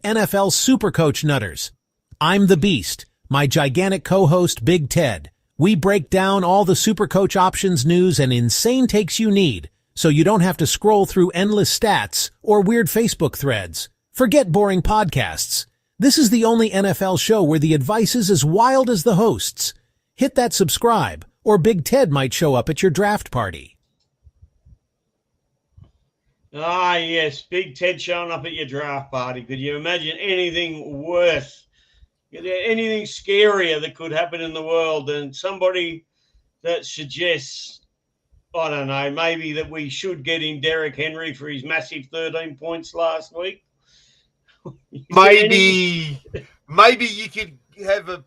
NFL Supercoach Nutters. I'm the Beast, my gigantic co-host Big Ted. We break down all the Supercoach options news and insane takes you need, so you don't have to scroll through endless stats or weird Facebook threads. Forget boring podcasts. This is the only NFL show where the advice is as wild as the hosts. Hit that subscribe, or Big Ted might show up at your draft party. Ah, yes, Big Ted showing up at your draft party. Could you imagine anything worse, anything scarier that could happen in the world than somebody that suggests, I don't know, maybe that we should get in Derrick Henry for his massive 13 points last week? Maybe you could have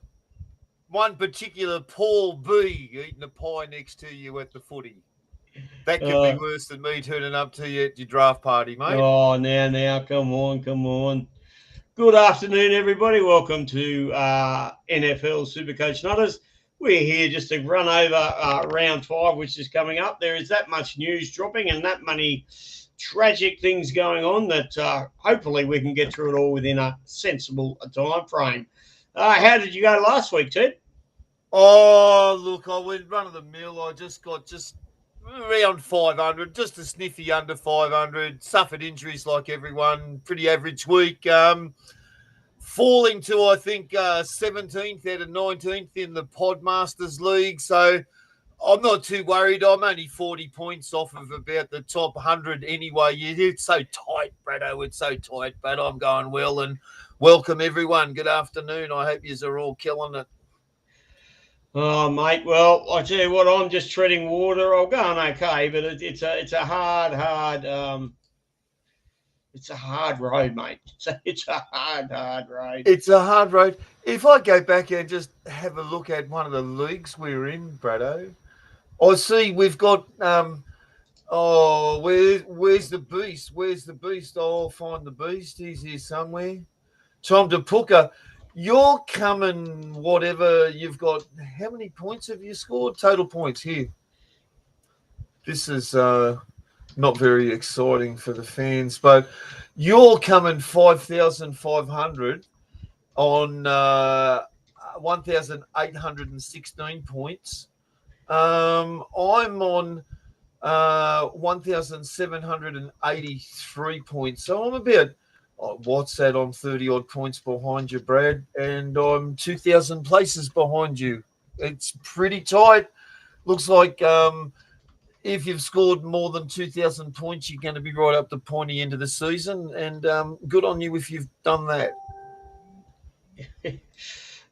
one particular Paul B eating a pie next to you at the footy. That could be worse than me turning up to you at your draft party, mate. Oh, now, come on. Good afternoon, everybody. Welcome to NFL Supercoach Nutters. We're here just to run over round 5, which is coming up. There is that much news dropping and that many tragic things going on that hopefully we can get through it all within a sensible time frame. How did you go last week, Ted? Oh, look, I went run of the mill. I just got around 500, just a sniffy under 500. Suffered injuries like everyone. Pretty average week. Falling to, I think, 17th out of 19th in the Podmasters League. So I'm not too worried. I'm only 40 points off of about the top 100 anyway. It's so tight, Braddo. It's so tight, but I'm going well. And welcome, everyone. Good afternoon. I hope you are all killing it. Oh, mate, well, I tell you what, I'm just treading water. I'm going okay, but it's a hard road, mate. It's a hard road. It's a hard road. If I go back and just have a look at one of the leagues we're in, Braddo, I see we've got where's the beast? Where's the beast? I'll find the beast. He's here somewhere. Tom DePuka. You're coming, whatever you've got. How many points have you scored? Total points here. This is not very exciting for the fans, but you're coming 5,500 on 1,816 points. I'm on 1,783 points. So I'm about, what's that? I'm 30-odd points behind you, Brad, and I'm 2,000 places behind you. It's pretty tight. Looks like if you've scored more than 2,000 points, you're going to be right up the pointy end of the season, and good on you if you've done that.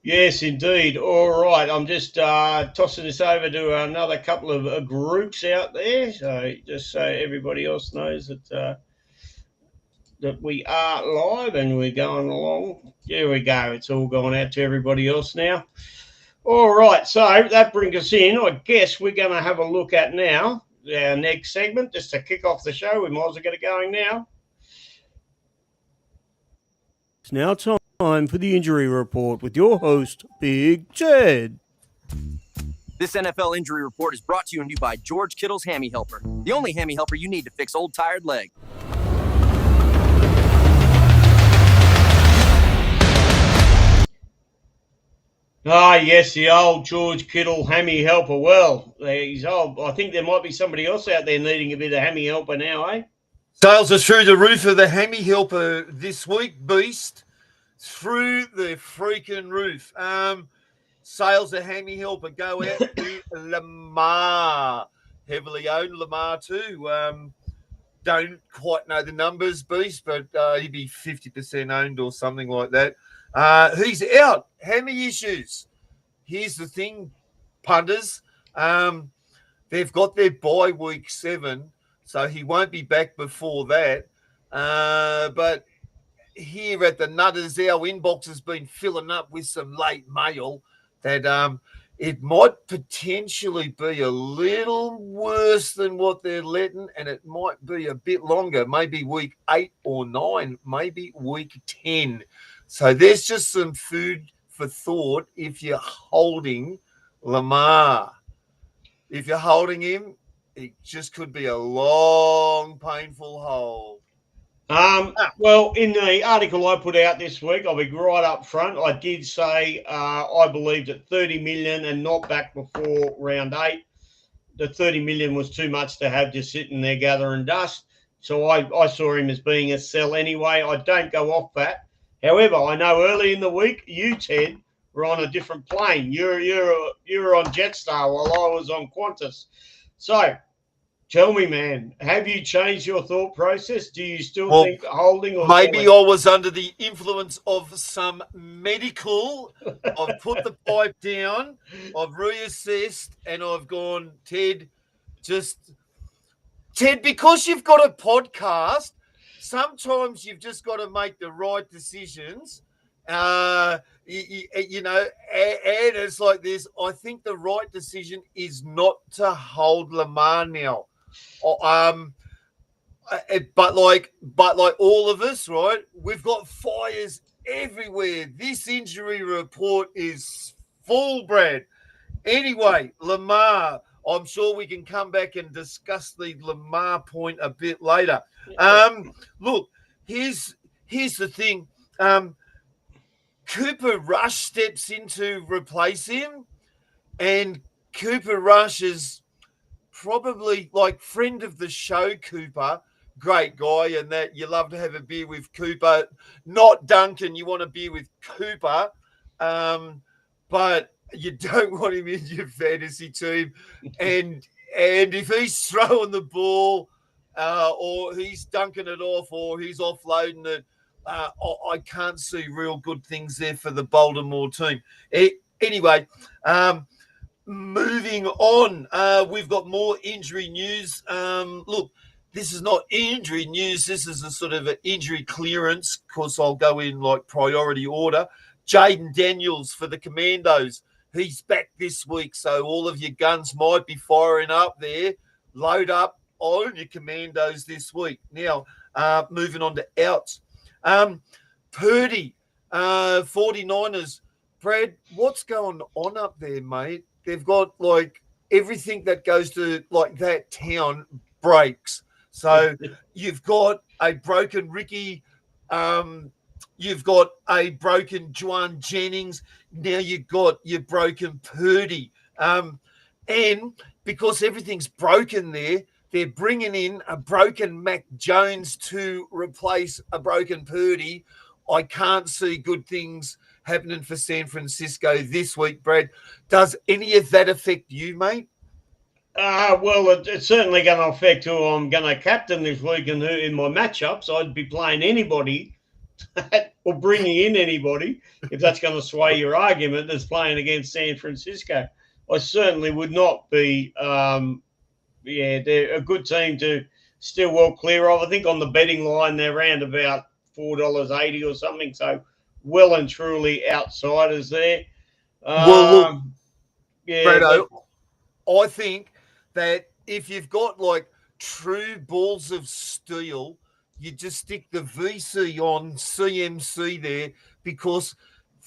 Yes, indeed. All right, I'm just tossing this over to another couple of groups out there, so just so everybody else knows that we are live and we're going along. There we go. It's all gone out to everybody else now. All right, so that brings us in. I guess we're going to have a look at now our next segment just to kick off the show. We might as well get it going now. It's now time for the injury report with your host, Big Ted. This NFL injury report is brought to you by George Kittle's Hammy Helper, the only hammy helper you need to fix old tired leg. Ah, yes, the old George Kittle hammy helper. Well, he's old. I think there might be somebody else out there needing a bit of hammy helper now, eh? Sales are through the roof of the hammy helper this week, Beast. Through the freaking roof. Sales of hammy helper go out to Lamar. Heavily owned Lamar too. Don't quite know the numbers, Beast, but he'd be 50% owned or something like that. He's out. Hammy issues. Here's the thing, punters. They've got their bye week 7, so he won't be back before that. But here at the Nutters, our inbox has been filling up with some late mail that it might potentially be a little worse than what they're letting, and it might be a bit longer, maybe week 8 or 9, maybe week 10. So there's just some food for thought if you're holding Lamar. If you're holding him, it just could be a long, painful hold. Well, in the article I put out this week, I'll be right up front. I did say I believed at 30 million and not back before round 8. The 30 million was too much to have just sitting there gathering dust. So I saw him as being a sell anyway. I don't go off that. However, I know early in the week, you, Ted, were on a different plane. You're on Jetstar while I was on Qantas. So tell me, man, have you changed your thought process? Do you still think holding or maybe selling? I was under the influence of some medical. I've put the pipe down, I've reassessed, and I've gone, Ted, because you've got a podcast, sometimes you've just got to make the right decisions. You know, and it's like this. I think the right decision is not to hold Lamar now. But like all of us, right? We've got fires everywhere. This injury report is full, Brad. Anyway, Lamar. I'm sure we can come back and discuss the Lamar point a bit later. Look, here's the thing. Cooper Rush steps in to replace him, and Cooper Rush is probably like friend of the show, Cooper. Great guy, and that you love to have a beer with Cooper. Not Duncan, you want a beer with Cooper. But you don't want him in your fantasy team. And if he's throwing the ball or he's dunking it off or he's offloading it, I can't see real good things there for the Baltimore team. Anyway, moving on, we've got more injury news. Look, this is not injury news. This is a sort of an injury clearance. Of course, I'll go in like priority order. Jaden Daniels for the Commandos. He's back this week, so all of your guns might be firing up there. Load up on your Commandos this week. Now, moving on to outs. Purdy, 49ers. Brad, what's going on up there, mate? They've got, like, everything that goes to, like, that town breaks. So you've got a broken Ricky, you've got a broken Juwan Jennings. Now you've got your broken Purdy. And because everything's broken there, they're bringing in a broken Mac Jones to replace a broken Purdy. I can't see good things happening for San Francisco this week, Brad. Does any of that affect you, mate? Well, it's certainly going to affect who I'm going to captain this week and who in my matchups. I'd be playing anybody or bringing in anybody, if that's going to sway your argument, that's playing against San Francisco. I certainly would not be, they're a good team to still well clear of. I think on the betting line, they're around about $4.80 or something. So well and truly outsiders there. Well, look, Fredo, I think that if you've got like true balls of steel, you just stick the VC on CMC there because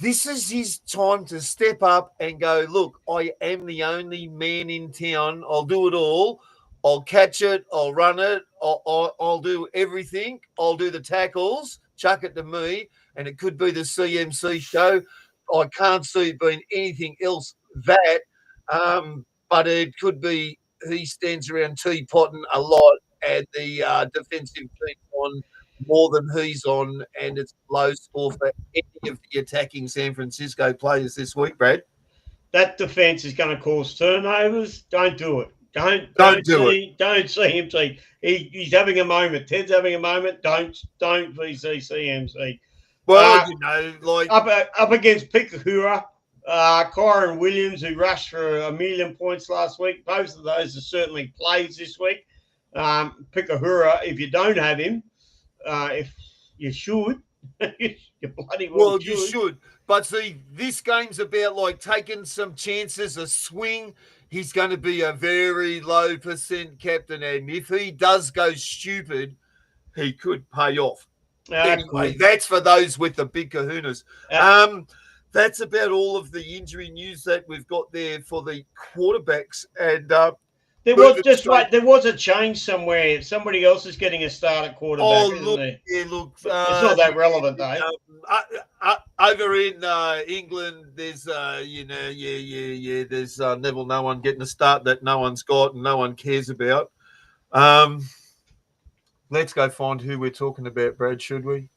this is his time to step up and go, look, I am the only man in town. I'll do it all. I'll catch it. I'll run it. I'll do everything. I'll do the tackles. Chuck it to me. And it could be the CMC show. I can't see it being anything else that. But it could be he stands around teapotting a lot and the defensive team on more than he's on, and it's low score for any of the attacking San Francisco players this week, Brad. That defense is going to cause turnovers. Don't do it. Don't do it. Don't CMC. He's having a moment. Ted's having a moment. Don't VC CMC. Well, you know, like up against Pikahura, Kyron Williams, who rushed for 1 million points last week. Both of those are certainly plays this week. Pikahura, if you don't have him, if you should, you bloody well should. You should. But see, this game's about like taking some chances, a swing. He's going to be a very low % captain, and if he does go stupid, he could pay off. Anyway, that's for those with the big kahunas. That's about all of the injury news that we've got there for the quarterbacks. And There was just wait. There was a change somewhere. Somebody else is getting a start at quarterback, isn't there? Yeah, look. It's not that relevant, though. Over in England, there's, there's Neville, no one getting a start that no one's got and no one cares about. Let's go find who we're talking about, Brad, should we?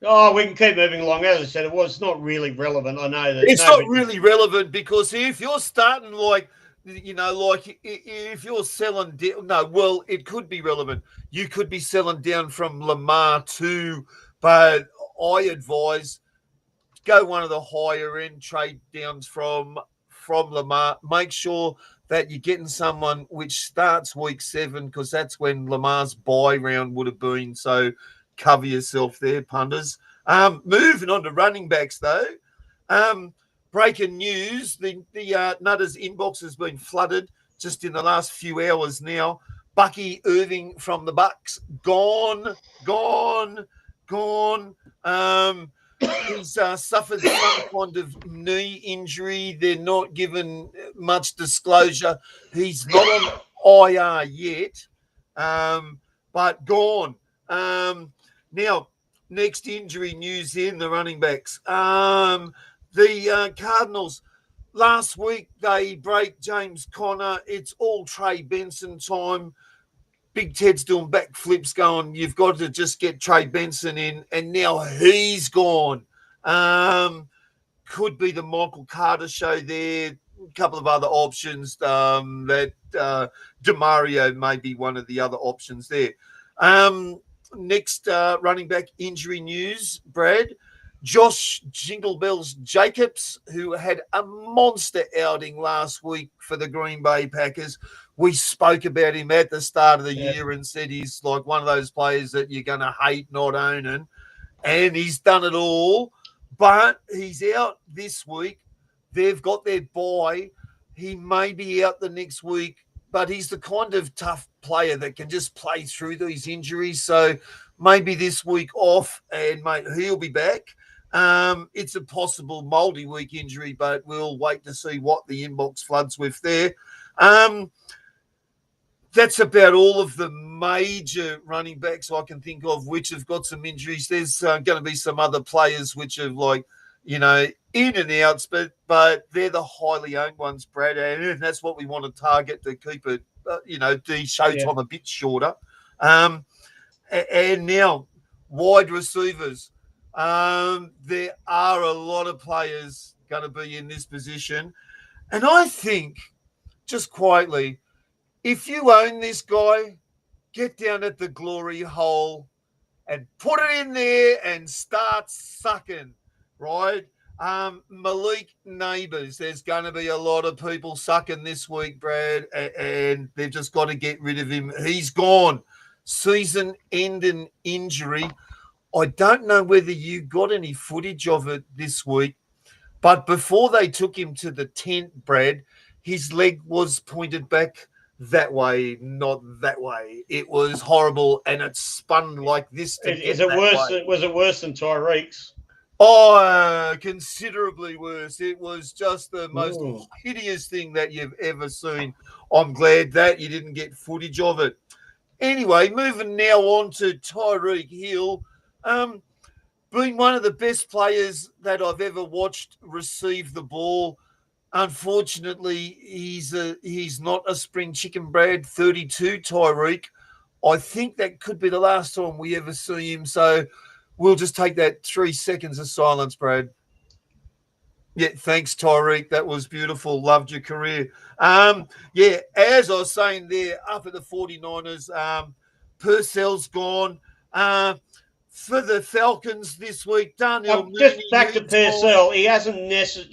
Oh, we can keep moving along. As I said, it's not really relevant. I know that it's not really relevant because if you're starting like if you're selling it could be relevant. You could be selling down from Lamar too, but I advise go one of the higher end trade downs from Lamar. Make sure that you're getting someone which starts week 7 because that's when Lamar's bye round would have been. So cover yourself there, punters. Moving on to running backs, though. Breaking news, the Nutters inbox has been flooded just in the last few hours now. Bucky Irving from the Bucks, gone. He's suffered some kind of knee injury. They're not given much disclosure. He's not on IR yet, but gone. Now, next injury news in the running backs. The Cardinals, last week, they break James Conner. It's all Trey Benson time. Big Ted's doing backflips going, you've got to just get Trey Benson in, and now he's gone. Could be the Michael Carter show there. A couple of other options that DeMario may be one of the other options there. Next running back injury news, Brad. Josh Jingle Bells Jacobs, who had a monster outing last week for the Green Bay Packers. We spoke about him at the start of the year and said he's like one of those players that you're going to hate not owning. And he's done it all. But he's out this week. They've got their bye. He may be out the next week, but he's the kind of tough player that can just play through these injuries. So maybe this week off, and mate, he'll be back. It's a possible multi-week injury, but we'll wait to see what the inbox floods with there. That's about all of the major running backs I can think of which have got some injuries. There's going to be some other players which are in and outs, but they're the highly owned ones, Brad, and that's what we want to target to keep it, the showtime a bit shorter. And now, wide receivers. There are a lot of players going to be in this position. And I think, just quietly, if you own this guy, get down at the glory hole and put it in there and start sucking, right? Malik Nabers, there's going to be a lot of people sucking this week, Brad, and they've just got to get rid of him. He's gone. Season-ending injury. I don't know whether you got any footage of it this week, but before they took him to the tent, Brad, his leg was pointed back that way, not that way. It was horrible, and it spun like this. Was it worse than Tyreek's? Oh, considerably worse. It was just the most hideous thing that you've ever seen. I'm glad that you didn't get footage of it. Anyway, moving now on to Tyreek Hill. Being one of the best players that I've ever watched receive the ball. Unfortunately, he's not a spring chicken, Brad. 32, Tyreek. I think that could be the last time we ever see him. So we'll just take that 3 seconds of silence, Brad. Yeah, thanks, Tyreek. That was beautiful. Loved your career. As I was saying there, up at the 49ers, Purcell's gone. For the Falcons this week, Darnell Mooney. Just back to Purcell, he they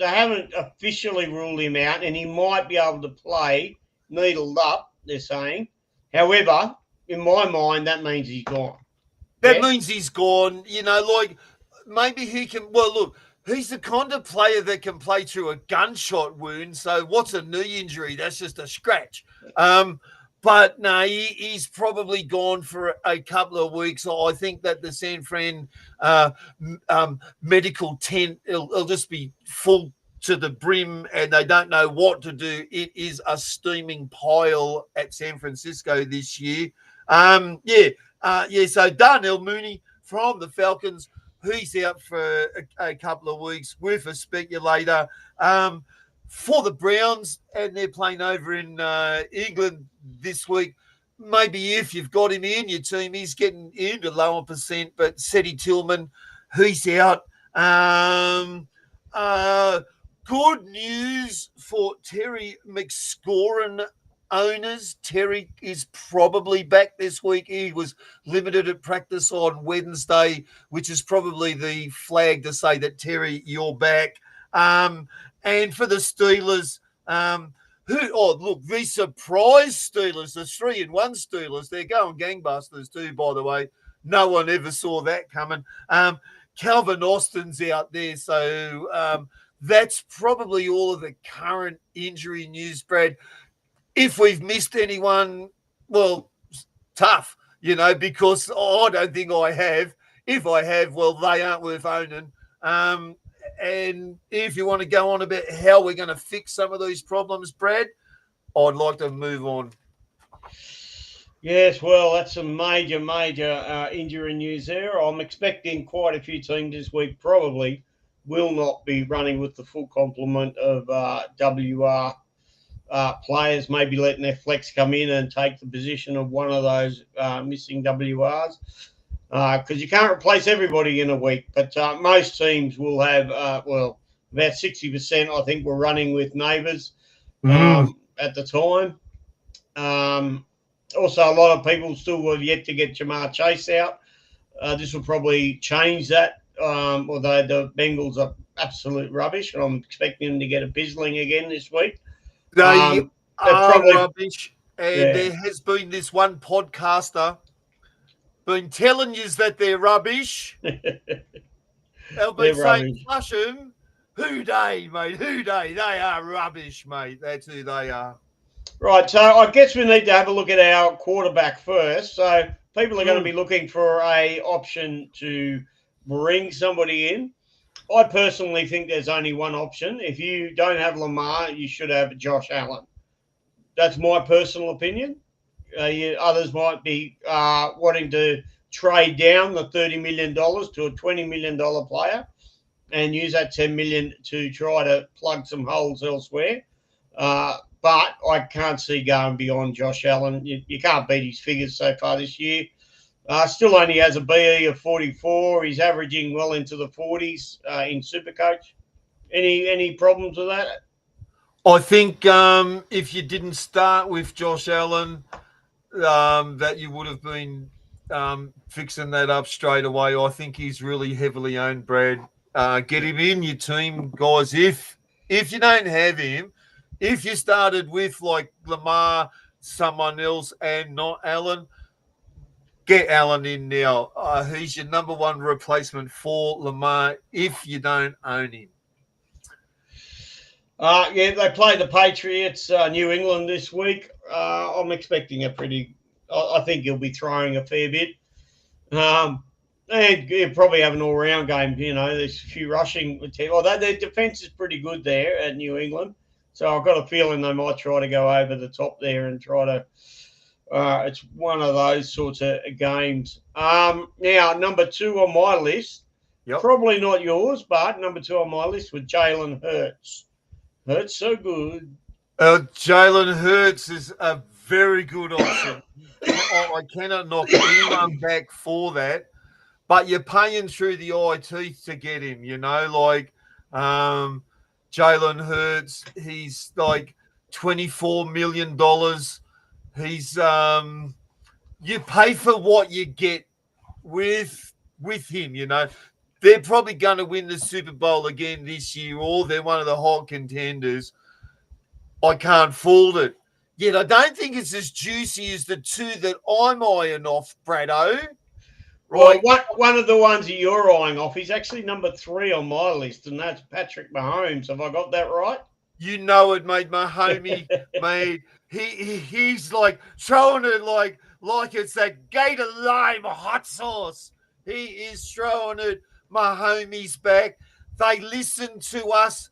haven't officially ruled him out, and he might be able to play needled up, they're saying. However, in my mind, that means he's gone. That means he's gone. Maybe he can. Well, look, he's the kind of player that can play through a gunshot wound. So what's a knee injury? That's just a scratch. But no, he's probably gone for a couple of weeks. I think that the San Fran medical tent, it'll just be full to the brim and they don't know what to do. It is a steaming pile at San Francisco this year. So Darnell Mooney from the Falcons, he's out for a couple of weeks with a speculator. For the Browns, and they're playing over in England this week, maybe if you've got him in your team, he's getting into lower percent, but Seti Tillman, he's out. Good news for Terry McScoran owners. Terry is probably back this week. He was limited at practice on Wednesday, which is probably the flag to say that, Terry, you're back. And for the Steelers, the surprise Steelers, the 3-1 Steelers, they're going gangbusters too, by the way. No one ever saw that coming. Calvin Austin's out there, so that's probably all of the current injury news, Brad. If we've missed anyone, well, tough, because I don't think I have. If I have, well, they aren't worth owning. And if you want to go on about how we're going to fix some of these problems, Brad, I'd like to move on. Yes, well, that's some major injury news there. I'm expecting quite a few teams this week probably will not be running with the full complement of WR players, maybe letting their flex come in and take the position of one of those missing WRs. Because you can't replace everybody in a week. But most teams will have, about 60%, I think, were running with Nabers at the time. Also, a lot of people still have yet to get Jamar Chase out. This will probably change that, although the Bengals are absolute rubbish, and I'm expecting them to get a bizzling again this week. They are probably rubbish, and there has been this one podcaster been telling you that they're rubbish. They'll be saying, flush them. Who they, mate? Who they? They are rubbish, mate. That's who they are. Right, so I guess we need to have a look at our quarterback first. So people are going to be looking for a option to bring somebody in. I personally think there's only one option. If you don't have Lamar, you should have Josh Allen. That's my personal opinion. Others might be wanting to trade down the $30 million to a $20 million player and use that $10 million to try to plug some holes elsewhere. But I can't see going beyond Josh Allen. You can't beat his figures so far this year. Still only has a BE of 44. He's averaging well into the 40s in Supercoach. Any problems with that? I think if you didn't start with Josh Allen, that you would have been fixing that up straight away. I think he's really heavily owned, Brad. Get him in your team, guys. If you don't have him, if you started with like Lamar, someone else, and not Allen, get Allen in now. He's your number one replacement for Lamar if you don't own him. They play the Patriots, New England this week. I'm expecting I think he'll be throwing a fair bit. And he'll probably have an all-round game. There's a few rushing. Although their defense is pretty good there at New England. So I've got a feeling they might try to go over the top there and try to it's one of those sorts of games. Now, number 2 on my list, probably not yours, but number 2 on my list was Jalen Hurts. Hurts so good. Jalen Hurts is a very good option. I cannot knock anyone back for that. But you're paying through the eye teeth to get him, Jalen Hurts, he's like $24 million. He's you pay for what you get with him, They're probably going to win the Super Bowl again this year, or they're one of the hot contenders. I can't fault it. Yet I don't think it's as juicy as the 2 that I'm eyeing off, Brado. Right. Well, one of the ones that you're eyeing off, he's actually number 3 on my list, and that's Patrick Mahomes. Have I got that right? You know it, mate. My homie, mate. He's like throwing it like it's that Gator lime hot sauce. He is throwing it. My homie's back. They listen to us.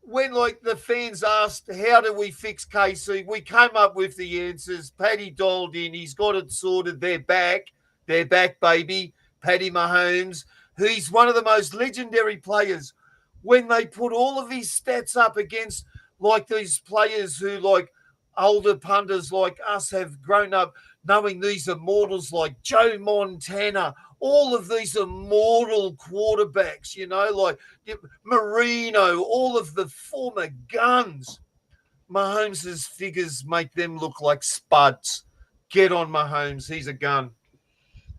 when like the fans asked, how do we fix KC? We came up with the answers. Paddy dialed in. He's got it sorted. They're back, baby. Paddy Mahomes. He's one of the most legendary players. When they put all of his stats up against like these players who like older punters like us have grown up knowing these immortals like Joe Montana, all of these immortal quarterbacks, like Marino, all of the former guns. Mahomes' figures make them look like spuds. Get on Mahomes. He's a gun.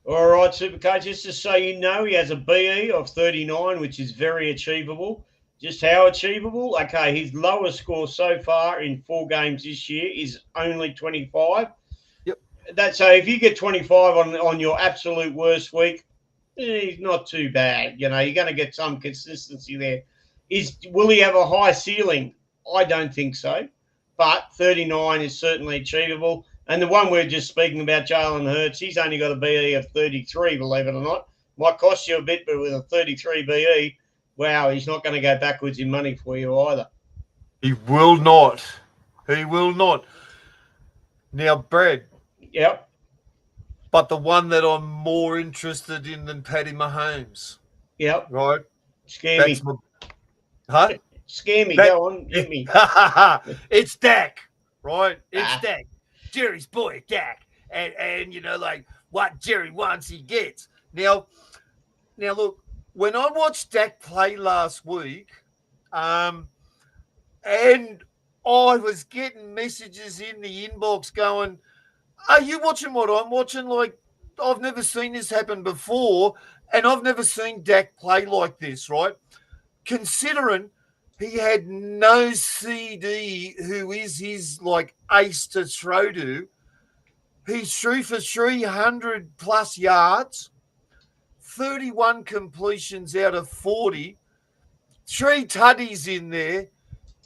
All right, Supercoach, just to so you know, he has a BE of 39, which is very achievable. Just how achievable? Okay, his lowest score so far in 4 games this year is only 25. Yep. So if you get 25 on your absolute worst week, he's not too bad. You're going to get some consistency there. Will he have a high ceiling? I don't think so. But 39 is certainly achievable. And the one we're just speaking about, Jalen Hurts, he's only got a BE of 33, believe it or not. Might cost you a bit, but with a 33 BE, wow, he's not going to go backwards in money for you either. He will not. He will not. Now, Brad. Yep. But the one that I'm more interested in than Paddy Mahomes. Yep. Right? Scare me. Huh? Scare me. Go on. Hit me. It's Dak. Right? It's Dak. Jerry's boy, Dak. And like what Jerry wants, he gets. Now, look, when I watched Dak play last week, and I was getting messages in the inbox going, are you watching what I'm watching? Like, I've never seen this happen before, and I've never seen Dak play like this, right? Considering he had no CD who is his, like, ace to throw to. He threw for 300-plus yards, 31 completions out of 40, 3 tutties in there,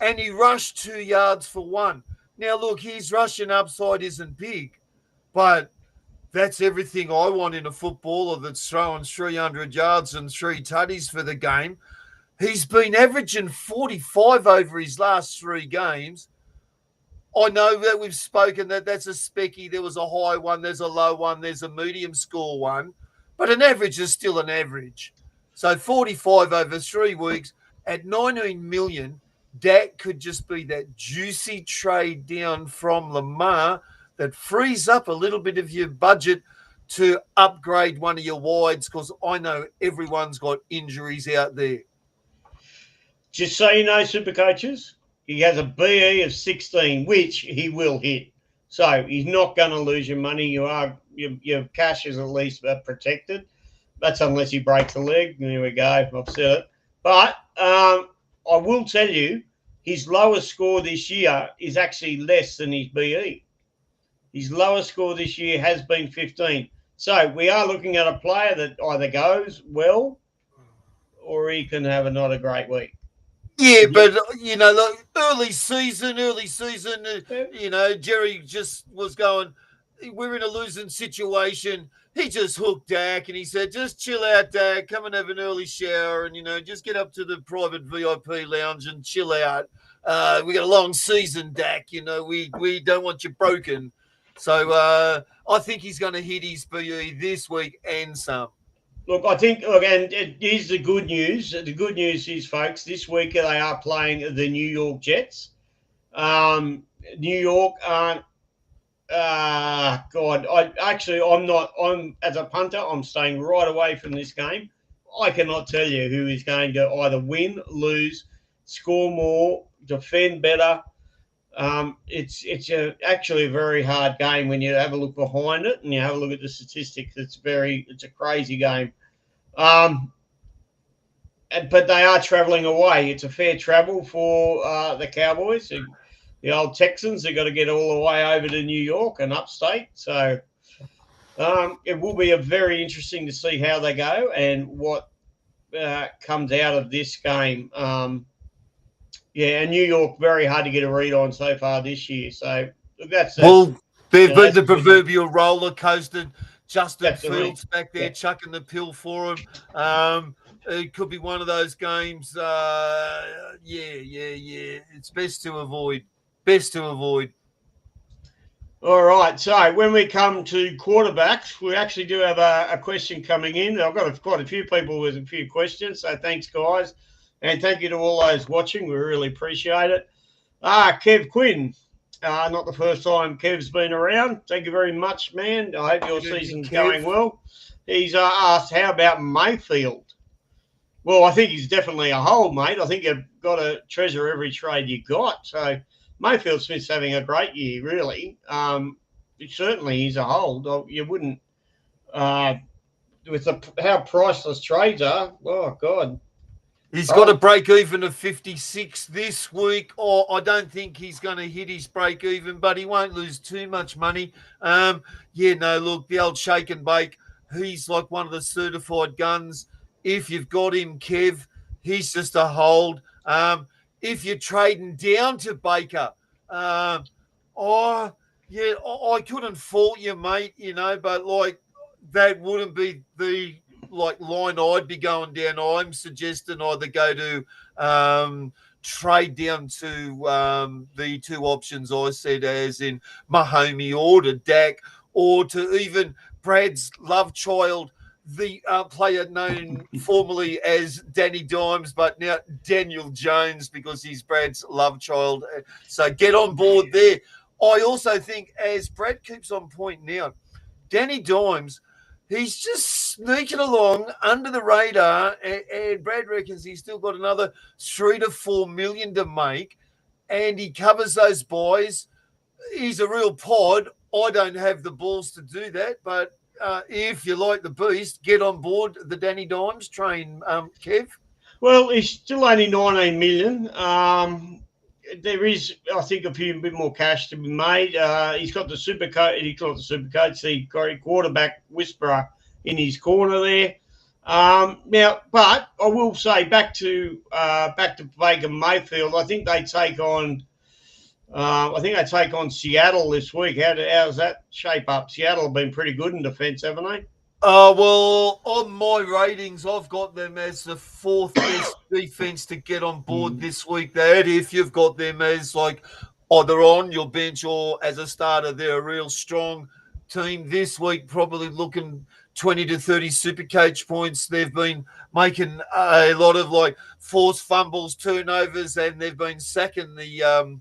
and he rushed 2 yards for 1. Now, look, his rushing upside isn't big, but that's everything I want in a footballer that's throwing 300 yards and 3 tutties for the game. He's been averaging 45 over his last 3 games. I know that we've spoken that's a specky. There was a high one, there's a low one, there's a medium score one, but an average is still an average. So 45 over 3 weeks at 19 million, Dak could just be that juicy trade down from Lamar that frees up a little bit of your budget to upgrade one of your wides, because I know everyone's got injuries out there. Just so you know, Supercoaches, he has a BE of 16, which he will hit. So he's not going to lose your money. Your cash is at least protected. That's unless he breaks a leg. There we go. I've said it. But I will tell you, his lowest score this year is actually less than his BE. His lowest score this year has been 15. So we are looking at a player that either goes well or he can have not a great week. Yeah, but, like early season, Jerry just was going, we're in a losing situation. He just hooked Dak and he said, just chill out, Dak, come and have an early shower and, just get up to the private VIP lounge and chill out. We got a long season, Dak, we don't want you broken. So I think he's going to hit his BE this week and some. Look, I think, and here's the good news. The good news is, folks, this week they are playing the New York Jets. New York aren't, I'm as a punter, I'm staying right away from this game. I cannot tell you who is going to either win, lose, score more, defend better. It's actually a very hard game when you have a look behind it and you have a look at the statistics. It's a crazy game. But they are travelling away. It's a fair travel for the Cowboys. The old Texans have got to get all the way over to New York and upstate. So it will be very interesting to see how they go and what comes out of this game. And New York, very hard to get a read on so far this year. So they've been the proverbial roller coaster. Justin Fields back there chucking the pill for him. it could be one of those games. It's best to avoid. All right. So when we come to quarterbacks, we actually do have a question coming in. I've got quite a few people with a few questions. So thanks, guys. And thank you to all those watching. We really appreciate it. Kev Quinn. Not the first time Kev's been around. Thank you very much, man. I hope your season's going well. He's asked, how about Mayfield? Well, I think he's definitely a hold, mate. I think you've got to treasure every trade you got. So Mayfield Smith's having a great year, really. Certainly he's a hold. You wouldn't, with how priceless trades are, oh, God. He's got a break even of 56 this week. I don't think he's going to hit his break even, but he won't lose too much money. Look, the old shake and bake, he's like one of the certified guns. If you've got him, Kev, he's just a hold. If you're trading down to Baker, I couldn't fault you, mate, but like that wouldn't be the line I'd be going down. I'm suggesting either go to trade down to the two options I said, as in Mahomey or to Dak, or to even Brad's love child, the player known formerly as Danny Dimes, but now Daniel Jones, because he's Brad's love child. So get on board there. I also think, as Brad keeps on pointing out, Danny Dimes, he's just sneaking along under the radar, and Brad reckons he's still got another 3 to 4 million to make, and he covers those buys. He's a real pod. I don't have the balls to do that, but if you like the beast, get on board the Danny Dimes train, Kev. Well, he's still only 19 million. There is, I think, a bit more cash to be made. He's got the Supercoach, the quarterback whisperer in his corner there. Now, but I will say back to Baker Mayfield. I think they take on Seattle this week. How does that shape up? Seattle have been pretty good in defence, haven't they? Well, on my ratings, I've got them as the fourth best defense to get on board this week. That if you've got them as like either on your bench or as a starter, they're a real strong team this week. Probably looking 20 to 30 Supercoach points. They've been making a lot of like forced fumbles, turnovers, and they've been sacking the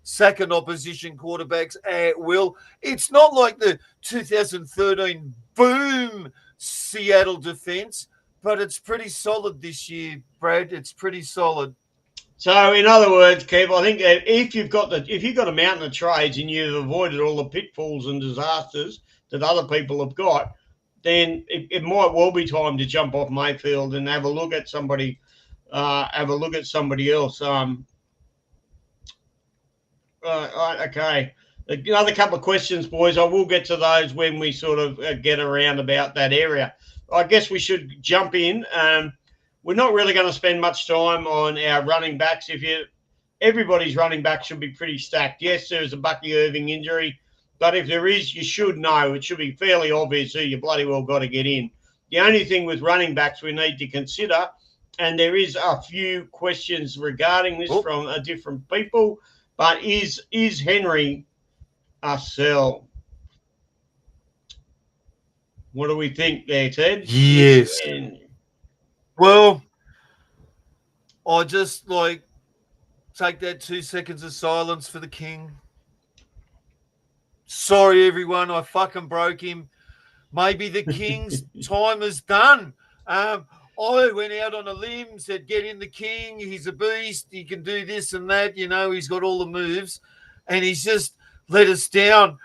second opposition quarterbacks at will. It's not like the 2013 boom Seattle defense, but it's pretty solid this year, Brad. It's pretty solid. So, in other words, Kev, I think that if you've got a mountain of trades and you've avoided all the pitfalls and disasters that other people have got, then it might well be time to jump off Mayfield and have a look at somebody. Else. Okay. Another couple of questions, boys. I will get to those when we sort of get around about that area. I guess we should jump in. We're not really going to spend much time on our running backs. Everybody's running back should be pretty stacked. Yes, there's a Bucky Irving injury, but if there is, you should know. It should be fairly obvious who you bloody well got to get in. The only thing with running backs we need to consider, and there is a few questions regarding this from different people, but is Henry a sell? What do we think there, Ted? Yes. Well, I just take that 2 seconds of silence for the king. Sorry, everyone. I fucking broke him. Maybe the king's time is done. I went out on a limb, said, get in the king. He's a beast. He can do this and that. He's got all the moves. And he's just let us down.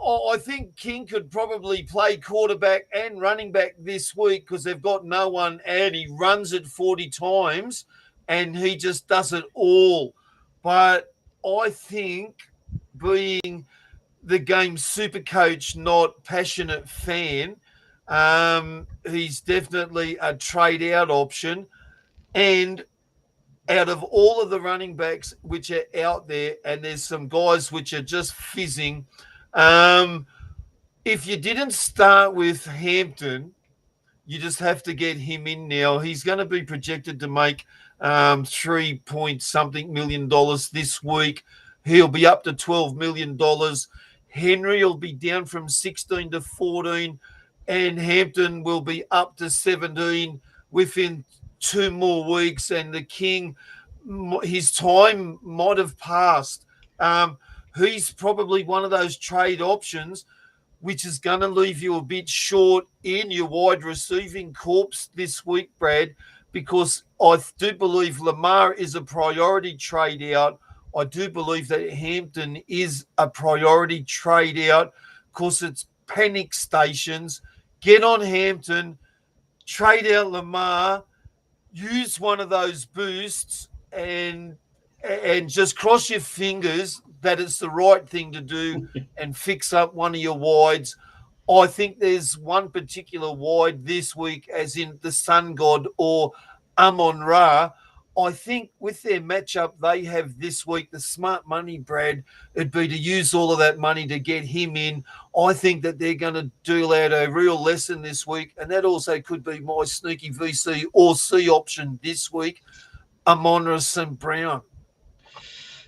I think King could probably play quarterback and running back this week because they've got no one out. He runs it 40 times and he just does it all. But I think, being the game Supercoach, not passionate fan, he's definitely a trade out option. And out of all of the running backs which are out there, and there's some guys which are just fizzing, if you didn't start with Hampton, You just have to get him in now. He's going to be projected to make 3-point-something million this week. He'll be up to $12 million. Henry will be down from 16 to 14, and Hampton will be up to 17 within 2 more weeks. And the King, his time might have passed. He's probably one of those trade options which is going to leave you a bit short in your wide receiving corps this week, Brad, because I do believe Lamar is a priority trade out. I do believe that Hampton is a priority trade out because it's panic stations. Get on Hampton, trade out Lamar, use one of those boosts, and just cross your fingers that it's the right thing to do and fix up one of your wides. I think there's one particular wide this week, as in the Sun God or Amon-Ra. I think with their matchup they have this week, the smart money, Brad, it'd be to use all of that money to get him in. I think that they're going to deal out a real lesson this week, and that also could be my sneaky VC or C option this week, Amon-Ra St. Brown.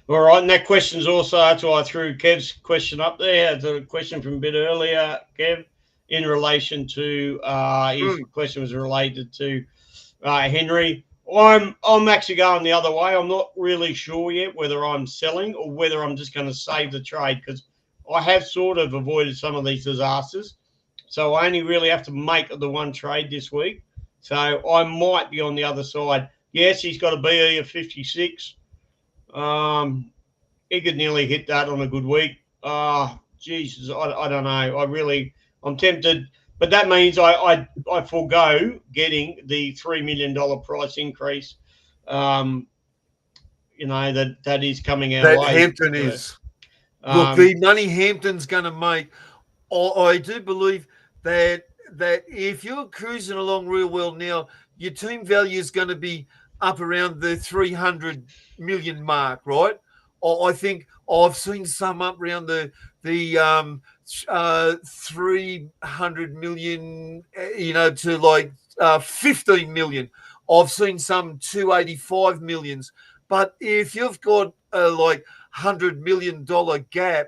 All right, and that question's also, that's why I threw Kev's question up there. The question from a bit earlier, Kev, in relation to his question was related to Henry. I'm actually going the other way. I'm not really sure yet whether I'm selling or whether I'm just going to save the trade, because I have sort of avoided some of these disasters. So I only really have to make the one trade this week. So I might be on the other side. Yes, he's got a BE of 56. He could nearly hit that on a good week. Jesus, I don't know. I'm tempted, but that means I forego getting the $3 million price increase. That is coming our way. That Hampton is. Look, the money Hampton's going to make. I do believe that if you're cruising along real well now, your team value is going to be up around the 300 million mark, right? I think I've seen some up around the 300 million, to like 15 million. I've seen some 285 millions. But if you've got a like $100 million gap,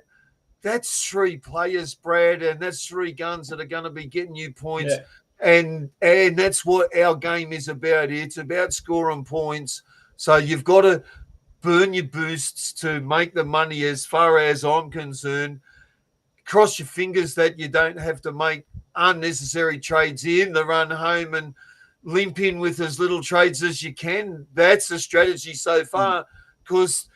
that's 3 players, Brad, and that's 3 guns that are going to be getting you points. Yeah. And that's what our game is about. It's about scoring points. So you've got to burn your boosts to make the money, as far as I'm concerned. Cross your fingers that you don't have to make unnecessary trades in the run home, and limp in with as little trades as you can. That's the strategy so far, because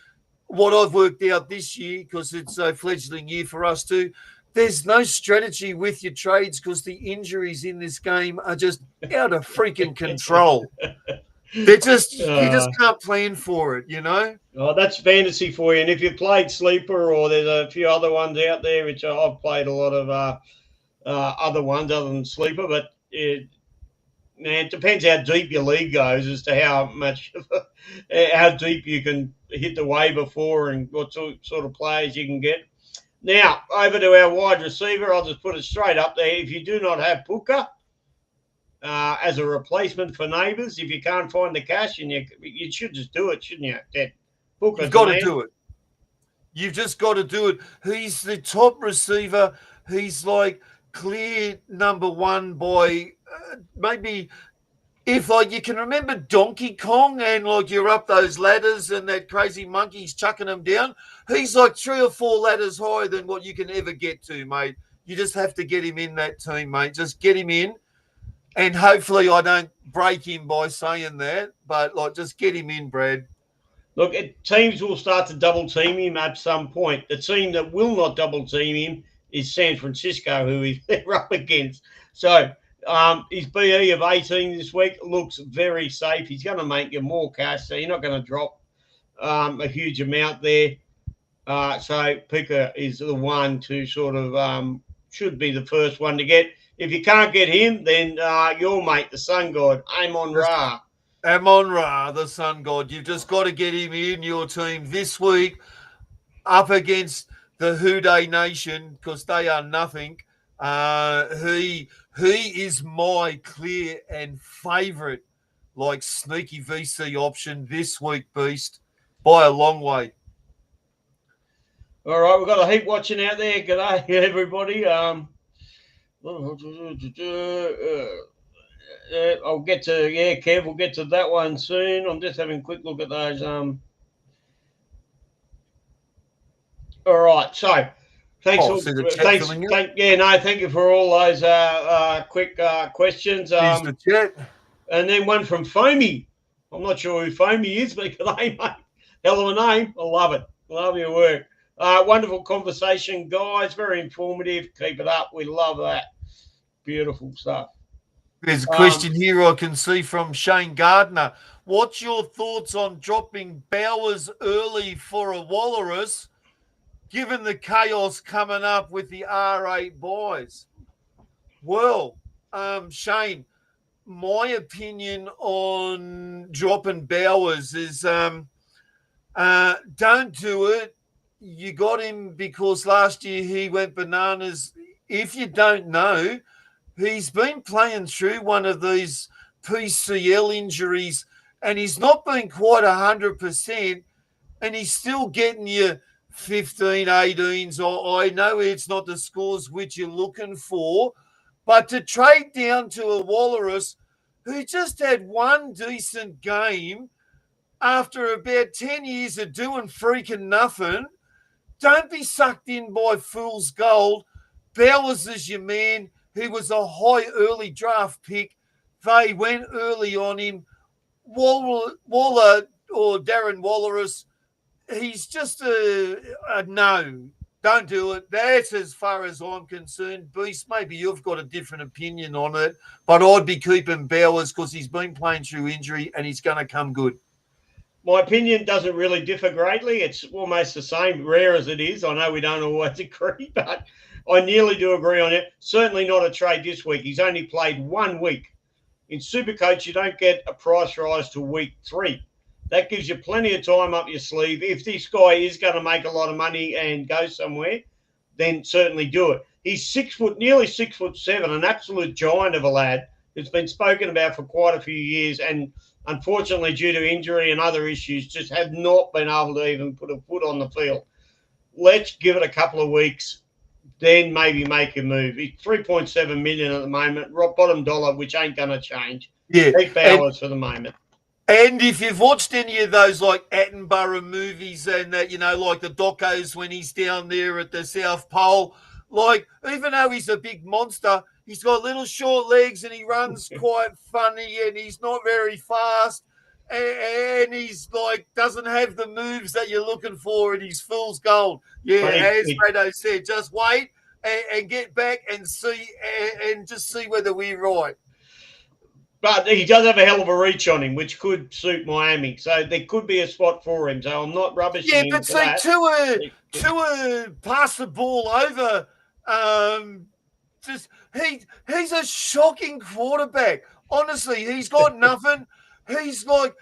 what I've worked out this year, because it's a fledgling year for us too, there's no strategy with your trades because the injuries in this game are just out of freaking control. They're just, you just can't plan for it, Oh, that's fantasy for you. And if you played Sleeper, or there's a few other ones out there, which I've played a lot of other ones other than Sleeper, but it depends how deep your league goes as to how deep you can hit the waiver for and what sort of players you can get. Now, over to our wide receiver. I'll just put it straight up there. If you do not have Puka as a replacement for Nabers, if you can't find the cash, and you should just do it, shouldn't you? Puka's You've got to do it. You've just got to do it. He's the top receiver. He's like clear number 1 by maybe, if like you can remember Donkey Kong and like you're up those ladders and that crazy monkey's chucking them down. He's like 3 or 4 ladders higher than what you can ever get to, mate. You just have to get him in that team, mate. Just get him in. And hopefully I don't break him by saying that, but like just get him in, Brad. Look, teams will start to double team him at some point. The team that will not double team him is San Francisco, who they're up against. So his BE of 18 this week looks very safe. He's going to make you more cash, so you're not going to drop a huge amount there. So Puka is the one to sort of should be the first one to get. If you can't get him, then your mate, the Sun God, Amon-Ra. Amon-Ra, the Sun God. You've just got to get him in your team this week up against the Houday Nation, because they are nothing. He He is my clear and favourite, like, sneaky VC option this week, Beast, by a long way. All right, we've got a heap watching out there. G'day, everybody. I'll get to, Kev, we'll get to that one soon. I'm just having a quick look at those. All right, so thanks thank you for all those quick questions. Here's the chat. And then one from Foamy. I'm not sure who Foamy is, but g'day, mate. Hell of a name. I love it. Love your work. Wonderful conversation, guys. Very informative. Keep it up. We love that. Beautiful stuff. There's a question here I can see from Shane Gardner. What's your thoughts on dropping Bowers early for a Walrus, given the chaos coming up with the R8 boys? Well, Shane, my opinion on dropping Bowers is don't do it. You got him because last year he went bananas. If you don't know, he's been playing through one of these PCL injuries and he's not been quite 100%, and he's still getting you 15, 18s. I know it's not the scores which you're looking for, but to trade down to a Walrus who just had one decent game after about 10 years of doing freaking nothing, don't be sucked in by fool's gold. Bowers is your man. He was a high early draft pick. They went early on him. Waller or Darren Walrus, he's just a no. Don't do it. That's as far as I'm concerned. Beast, maybe you've got a different opinion on it, but I'd be keeping Bowers because he's been playing through injury and he's going to come good. My opinion doesn't really differ greatly. It's almost the same, rare as it is. I know we don't always agree, but I nearly do agree on it. Certainly not a trade this week. He's only played 1 week. In Supercoach, you don't get a price rise to week 3. That gives you plenty of time up your sleeve. If this guy is going to make a lot of money and go somewhere, then certainly do it. He's nearly 6'7", an absolute giant of a lad. It's been spoken about for quite a few years, and unfortunately, due to injury and other issues, just have not been able to even put a foot on the field. Let's give it a couple of weeks, then maybe make a move. He's 3.7 million at the moment, rock bottom dollar, which ain't going to change. Yeah, Keep Bowers for the moment. And if you've watched any of those like Attenborough movies and that, like the docos when he's down there at the South Pole, like even though he's a big monster, he's got little short legs and he runs quite funny and he's not very fast and he's like doesn't have the moves that you're looking for and he's fool's gold. Yeah, as Rado said, just wait and get back and see and just see whether we're right. But he does have a hell of a reach on him, which could suit Miami. So there could be a spot for him. So I'm not rubbishing him. Yeah, but see, to pass the ball over, he's a shocking quarterback. Honestly, he's got nothing. He's a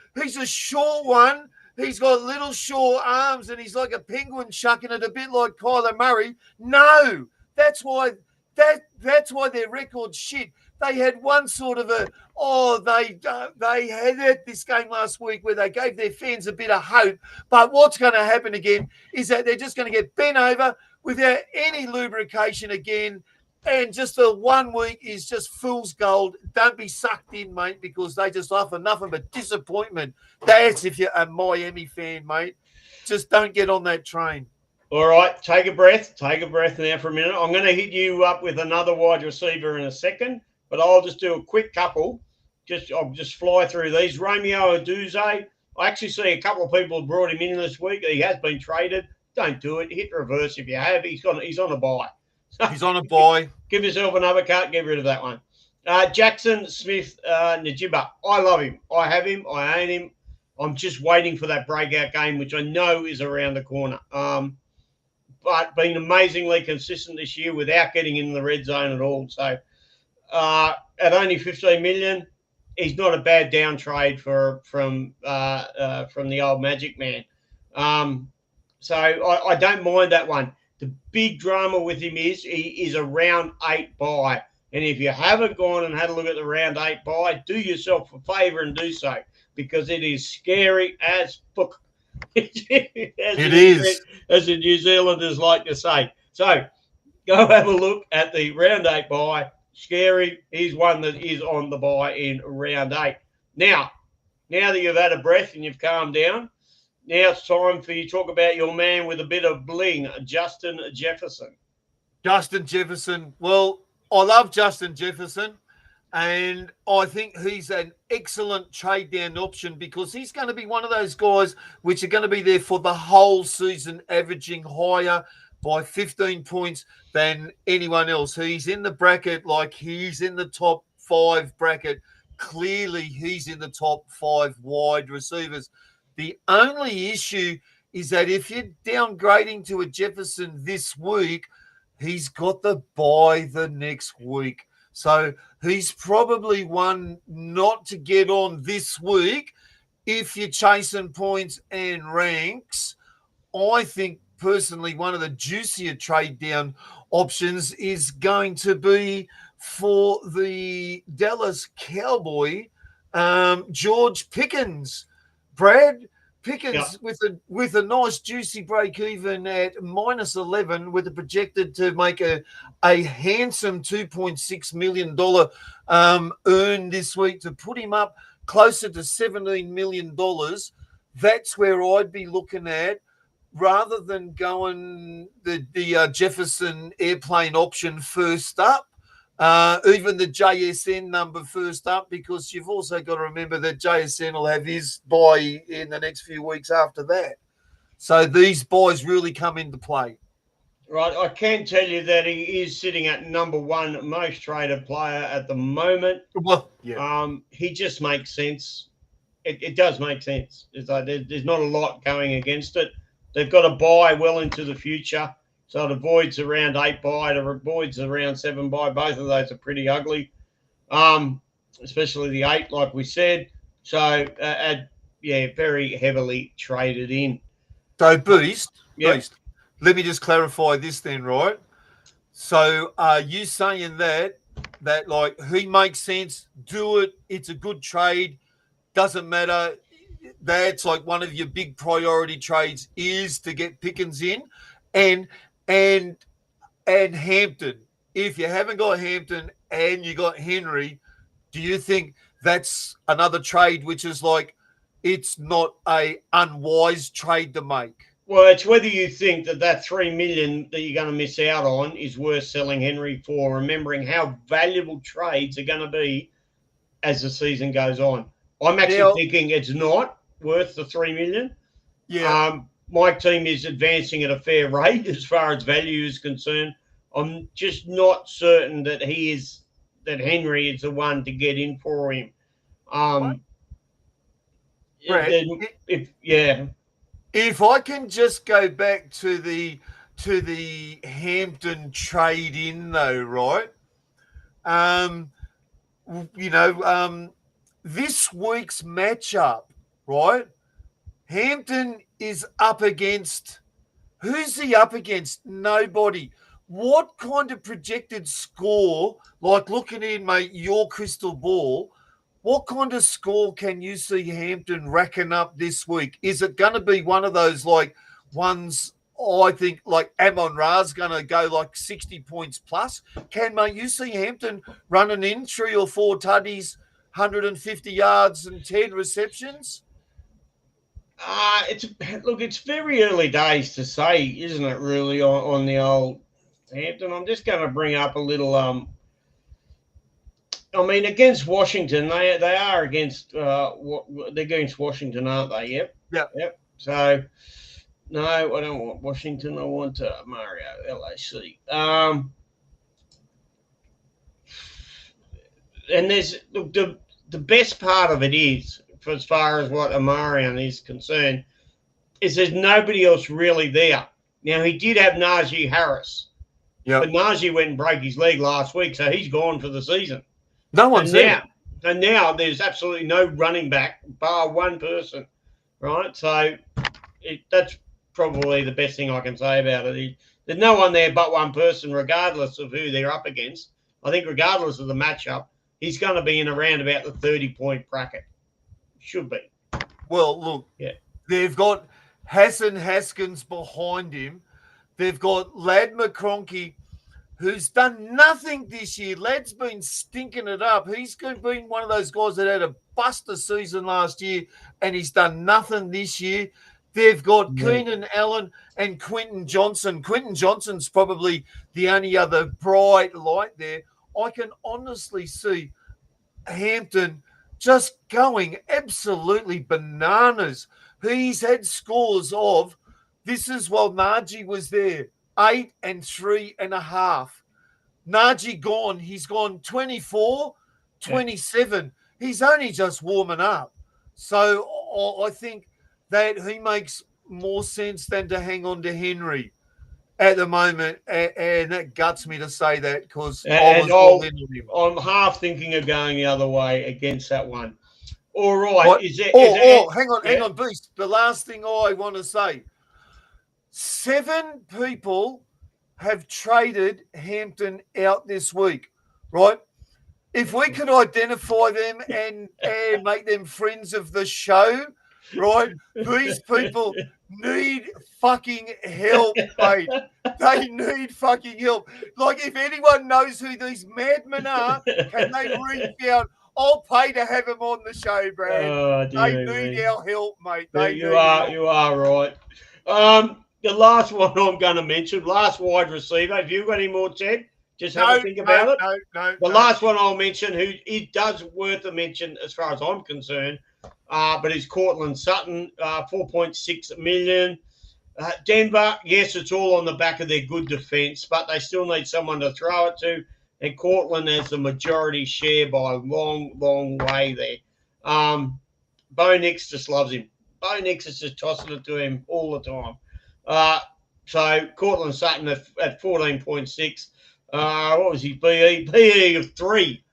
short one. He's got little short arms, and he's like a penguin chucking it, a bit like Kyler Murray. No, that's why their record's shit. They had one sort of they had this game last week where they gave their fans a bit of hope. But what's going to happen again is that they're just going to get bent over without any lubrication again. And just the 1 week is just fool's gold. Don't be sucked in, mate, because they just offer nothing but disappointment. That's if you're a Miami fan, mate. Just don't get on that train. All right, take a breath. Take a breath now for a minute. I'm going to hit you up with another wide receiver in a second, but I'll just do a quick couple. I'll just fly through these. Romeo Oduze. I actually see a couple of people have brought him in this week. He has been traded. Don't do it. Hit reverse if you have. He's on a buy. He's on a buy. Give yourself another cut. Get rid of that one. Jackson Smith Najiba. I love him. I have him. I own him. I'm just waiting for that breakout game, which I know is around the corner. But been amazingly consistent this year without getting in the red zone at all. So at only 15 million, he's not a bad down trade from the old Magic Man. So I don't mind that one. The big drama with him is he is a round 8 buy. And if you haven't gone and had a look at the round 8 bye, do yourself a favour and do so, because it is scary as fuck. It is. As the New Zealanders like to say. So go have a look at the round 8 bye. Scary. He's one that is on the bye in round 8. Now that you've had a breath and you've calmed down, now it's time for you to talk about your man with a bit of bling, Justin Jefferson. Justin Jefferson. Well, I love Justin Jefferson, and I think he's an excellent trade down option because he's going to be one of those guys which are going to be there for the whole season, averaging higher by 15 points than anyone else. He's in the bracket, like he's in the top 5 bracket. Clearly, he's in the top 5 wide receivers. The only issue is that if you're downgrading to a Jefferson this week, he's got the bye the next week. So he's probably one not to get on this week if you're chasing points and ranks. I think personally one of the juicier trade down options is going to be for the Dallas Cowboy, George Pickens. Brad Pickens with a nice juicy break even at -11 with a projected to make a handsome $2.6 million earn this week to put him up closer to $17 million. That's where I'd be looking at rather than going the Jefferson airplane option first up. Even the JSN number first up, because you've also got to remember that JSN will have his bye in the next few weeks after that. So these buys really come into play. Right, I can tell you that he is sitting at number 1 most traded player at the moment. Well, yeah. He just makes sense. It does make sense. It's like there's not a lot going against it. They've got a bye well into the future. So it avoids around 8 bye, it avoids around 7 bye. Both of those are pretty ugly, especially the 8, like we said. So, very heavily traded in. So, Beast, let me just clarify this then, right? So, are you saying that like he makes sense, do it, it's a good trade, doesn't matter, that's like one of your big priority trades is to get Pickens in, and Hampton. If you haven't got Hampton and you got Henry, do you think that's another trade which is like it's not a unwise trade to make? Well, it's whether you think that $3 million that you're going to miss out on is worth selling Henry for, remembering how valuable trades are going to be as the season goes on. I'm actually thinking it's not worth the $3 million. Yeah. My team is advancing at a fair rate as far as value is concerned. I'm just not certain that Henry is the one to get in for him. If I can just go back to the Hampton trade in though, right? This week's matchup, right? Hampton is up against, who's he up against? Nobody. What kind of projected score, like looking in, mate, your crystal ball, what kind of score can you see Hampton racking up this week? Is it going to be one of those like ones, I think, like Amon Ra's going to go like 60 points plus? Mate, you see Hampton running in 3 or 4 tutties, 150 yards and 10 receptions? It's very early days to say, isn't it, really, on the old Hampton. I'm just going to bring up a little against Washington, they are against they're against Washington, aren't they? Yep. So no, I don't want Washington. I want Mario LAC. And there's the best part of it is, for as far as what Amarian is concerned, is there's nobody else really there. Now, he did have Najee Harris. Yeah. But Najee went and broke his leg last week, so he's gone for the season. No one's there. And now there's absolutely no running back bar one person, right? So that's probably the best thing I can say about it. There's no one there but one person, regardless of who they're up against. I think regardless of the matchup, he's going to be in around about the 30-point bracket. Should be. Well, look, they've got Hassan Haskins behind him. They've got Lad McCronkey, who's done nothing this year. Lad's been stinking it up. He's been one of those guys that had a buster season last year, and he's done nothing this year. They've got Keenan Allen and Quentin Johnson. Quentin Johnson's probably the only other bright light there. I can honestly see Hampton just going absolutely bananas. He's had scores of, this is while Najee was there, 8 and 3.5. Najee gone. He's gone 24, 27. He's only just warming up. So I think that he makes more sense than to hang on to Henry at the moment. And that guts me to say that because I'm half thinking of going the other way against that one. All right. Hang on, Beast. The last thing I want to say. 7 people have traded Hampton out this week, right? If we could identify them and make them friends of the show, right? These people need fucking help, mate. They need fucking help. Like, if anyone knows who these madmen are, can they reach out? I'll pay to have them on the show, Brad. They need our help, mate. You are right. The last one I'm going to mention, last wide receiver. Have you got any more, Ted? Just have a think about it. No. The last one I'll mention, who it does worth a mention as far as I'm concerned, but is Cortland Sutton, $4.6 million. Denver, yes, it's all on the back of their good defense, but they still need someone to throw it to. And Cortland has the majority share by a long, long way there. Bo Nix just loves him. Bo Nix is just tossing it to him all the time. So Cortland Sutton at 14.6. What was his BE? BE of 3.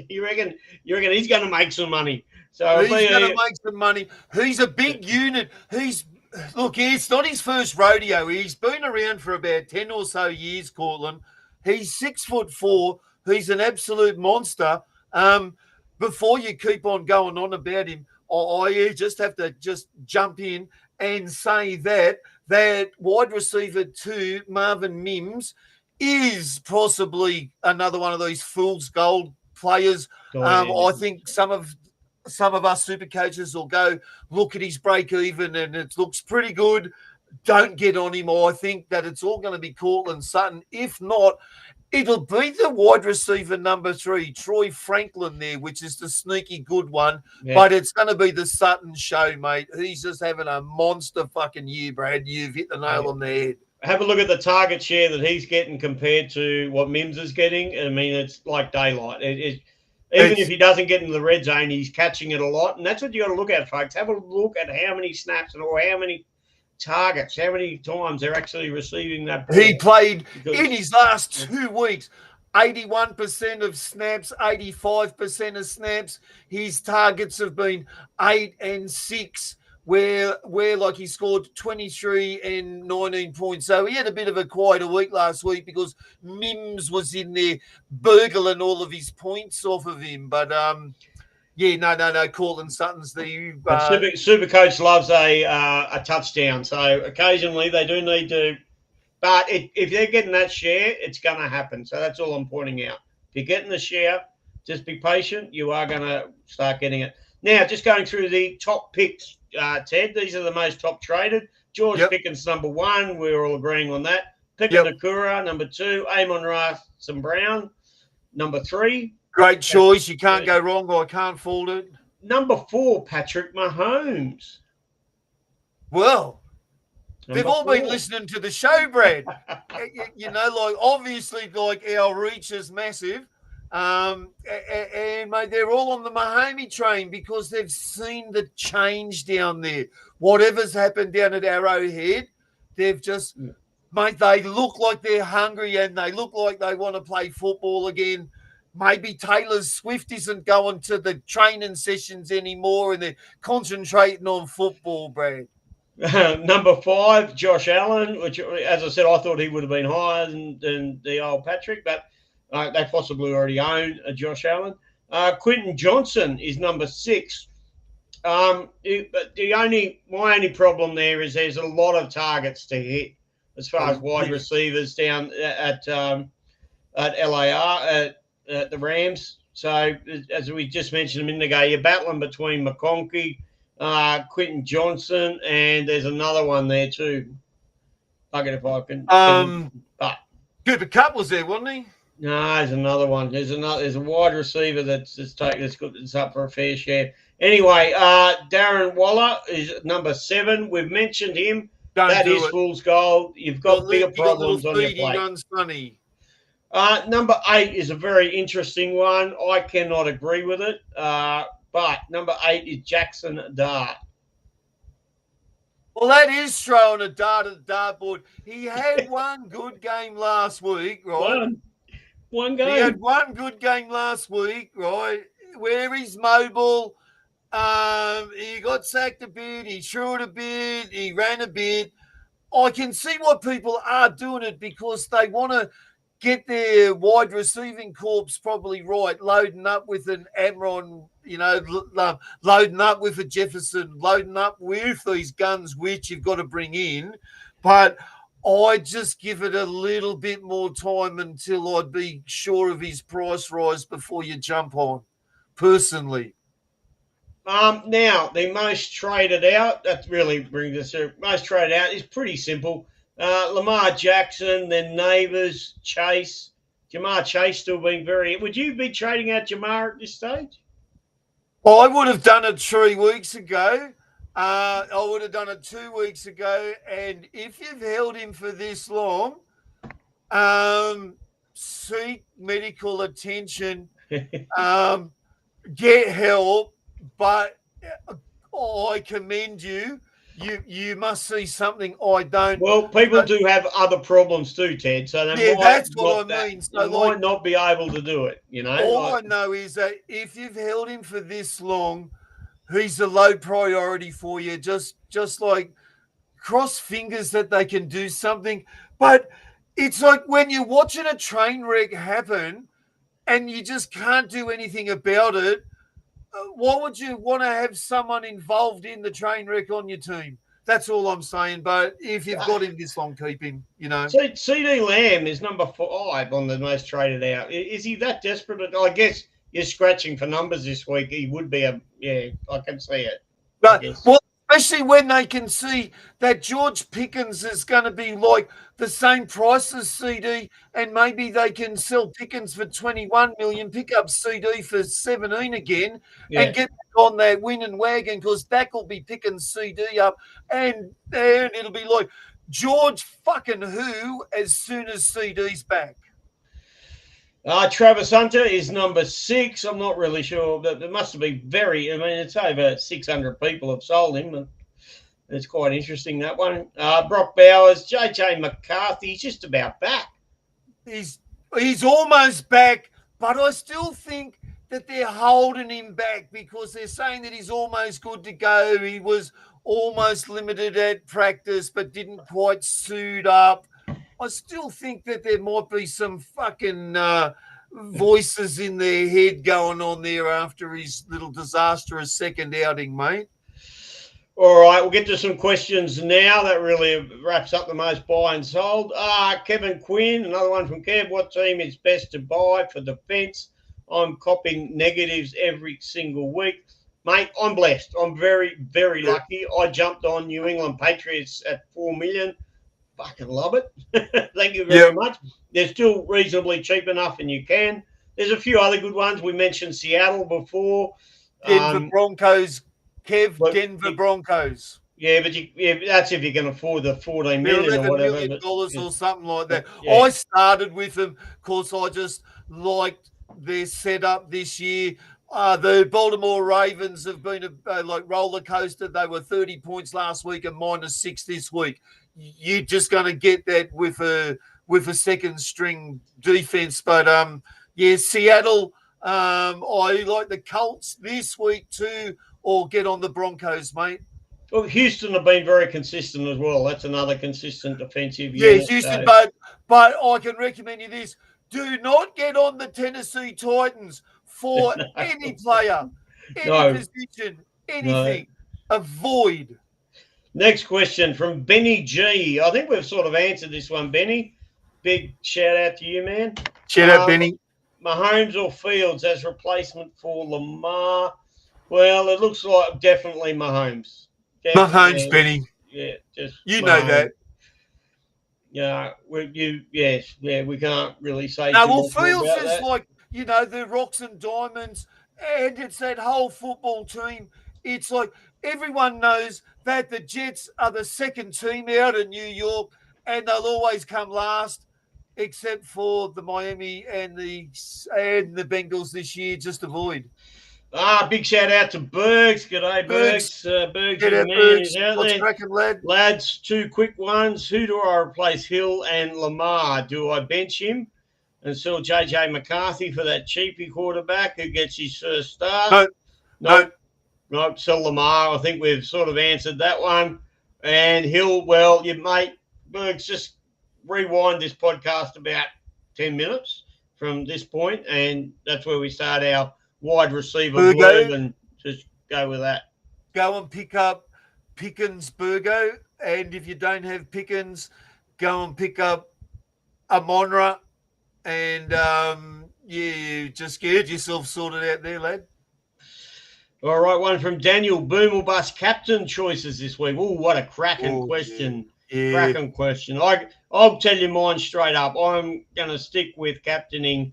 You reckon he's going to make some money? So he's going to make some money. He's a big unit. It's not his first rodeo. He's been around for about 10 or so years, Cortland. He's 6'4". He's an absolute monster. Before you keep on going on about him, I just have to just jump in and say that wide receiver 2, Marvin Mims, is possibly another one of these fool's gold players. I think some of us super coaches will go look at his break even and it looks pretty good. Don't get on him. I think that it's all going to be Cortland Sutton. If not, it'll be the wide receiver number 3, Troy Franklin there, which is the sneaky good one. Yeah. But it's going to be the Sutton show, mate. He's just having a monster fucking year, Brad. You've hit the nail on the head. Have a look at the target share that he's getting compared to what Mims is getting. I mean, it's like daylight. Even if he doesn't get into the red zone, he's catching it a lot. And that's what you got to look at, folks. Have a look at how many snaps or how many targets, how many times they're actually receiving that ball. He played in his last 2 weeks, 81% of snaps, 85% of snaps. His targets have been 8 and 6, where like he scored 23 and 19 points. So he had a bit of a quieter week last week because Mims was in there burgling all of his points off of him. But no. Cortland Sutton's the Supercoach loves a touchdown, so occasionally they do need to. But if they're getting that share, it's going to happen. So that's all I'm pointing out. If you're getting the share, just be patient. You are going to start getting it. Now, just going through the top picks, Ted. These are the most top traded. George Pickens number 1. We're all agreeing on that. Nakura number 2. Amon-Ra St. Brown number 3. Great choice. You can't go wrong. I can't fault it. Number 4, Patrick Mahomes. Well, they've all been listening to the show, Brad. Obviously, our reach is massive. And mate, they're all on the Mahomes train because they've seen the change down there. Whatever's happened down at Arrowhead, they've just, mate, they look like they're hungry and they look like they want to play football again. Maybe Taylor Swift isn't going to the training sessions anymore and they're concentrating on football, Brad. Number 5, Josh Allen, which, as I said, I thought he would have been higher than the old Patrick. But They possibly already own Josh Allen. Quinton Johnson is number 6. But my only problem there is there's a lot of targets to hit as far as wide receivers down at LAR at the Rams. So as we just mentioned a minute ago, you're battling between McConkey, Quinton Johnson, and there's another one there too. Bugger if I can. But Cooper Kupp was there, wasn't he? no, there's another one. There's a wide receiver that's up for a fair share. Anyway, Darren Waller is number 7. We've mentioned him. That is fool's gold. You've got bigger problems on your plate. Runs funny. Number 8 is a very interesting one. I cannot agree with it. But number 8 is Jackson Dart. Well, that is throwing a dart at the dartboard. He had one good game last week, right? One game. He had one good game last week, right? Where he's mobile. He got sacked a bit. He threw it a bit. He ran a bit. I can see why people are doing it because they want to get their wide receiving corps probably right, loading up with an Amron, loading up with a Jefferson, loading up with these guns which you've got to bring in. But I just give it a little bit more time until I'd be sure of his price rise before you jump on, personally. Now, the most traded out, that really brings us here. Most traded out is pretty simple. Lamar Jackson, then Nabers, Chase. Jamar Chase still being very... Would you be trading out Jamar at this stage? I would have done it 3 weeks ago. I would have done it 2 weeks ago. And if you've held him for this long, seek medical attention, get help. But I commend you. You must see something I don't. Well, people do have other problems too, Ted. So that's what I mean. So they might not be able to do it. All I know is that if you've held him for this long, he's a low priority for you. Just like cross fingers that they can do something. But it's like when you're watching a train wreck happen and you just can't do anything about it. Why would you want to have someone involved in the train wreck on your team? That's all I'm saying. But if you've got him this long, keep him, CD Lamb is number 5 on the most traded out. Is he that desperate? I guess you're scratching for numbers this week. He would be I can see it. But, well, especially when they can see that George Pickens is going to be like the same price as CD, and maybe they can sell Pickens for 21 million, pick up CD for 17 again, and get back on that winning wagon because Dak will be picking CD up, and then it'll be like George fucking who as soon as CD's back. Travis Hunter is number 6. I'm not really sure, but it must be it's over 600 people have sold him. And it's quite interesting, that one. Brock Bowers, JJ McCarthy, he's just about back. He's almost back, but I still think that they're holding him back because they're saying that he's almost good to go. He was almost limited at practice, but didn't quite suit up. I still think that there might be some fucking voices in their head going on there after his little disastrous second outing, mate. All right, we'll get to some questions now. That really wraps up the most buy and sold. Kevin Quinn, another one from Kev. What team is best to buy for defence? I'm copying negatives every single week. Mate, I'm blessed. I'm very, very lucky. I jumped on New England Patriots at $4 million. Fucking love it. Thank you very much. They're still reasonably cheap enough, and you can. There's a few other good ones. We mentioned Seattle before. Denver Broncos, Kev. Denver Broncos. Yeah, but that's if you can afford the $14 million or whatever. $11 million or something like that. Yeah. I started with them because I just liked their setup this year. The Baltimore Ravens have been like roller coaster. They were 30 points last week and -6 this week. You're just going to get that with a second string defense. But Seattle. I like the Colts this week too, or get on the Broncos, mate. Well, Houston have been very consistent as well. That's another consistent defensive unit. Yeah, Houston, but I can recommend you this. Do not get on the Tennessee Titans for any player, any No. position, anything. Avoid. Next question from Benny G. I think we've sort of answered this one, Benny. Big shout out to you, man. Shout out, Benny. Mahomes or Fields as replacement for Lamar? Well, it looks like definitely Mahomes. Mahomes, Benny. Yeah, just You Mahomes. know that. Yeah, we can't really say No, too well, much more Fields about is that. like, the rocks and diamonds, and it's that whole football team. It's like everyone knows that the Jets are the second team out in New York, and they'll always come last, except for the Miami and the Bengals this year. Just avoid. Big shout out to Bergs. G'day, Bergs. Bergs, Get your out, man, Bergs. is out What's there. cracking, lad? Lads, two quick ones. Who do I replace, Hill and Lamar? Do I bench him and sell JJ McCarthy for that cheapy quarterback who gets his first start? No. Nope, sell Lamar. I think we've sort of answered that one. And Hill, well, you mate, Bergs, just rewind this podcast about 10 minutes from this point, and that's where we start our wide receiver blurb, and just go with that. Go and pick up Pickens Burgo, and if you don't have Pickens, go and pick up Amon-Ra, and you just get yourself sorted out there, lad. All right, one from Daniel. Boom or bust captain choices this week. Oh, what a cracking question. Yeah. Cracking question. I'll tell you mine straight up. I'm going to stick with captaining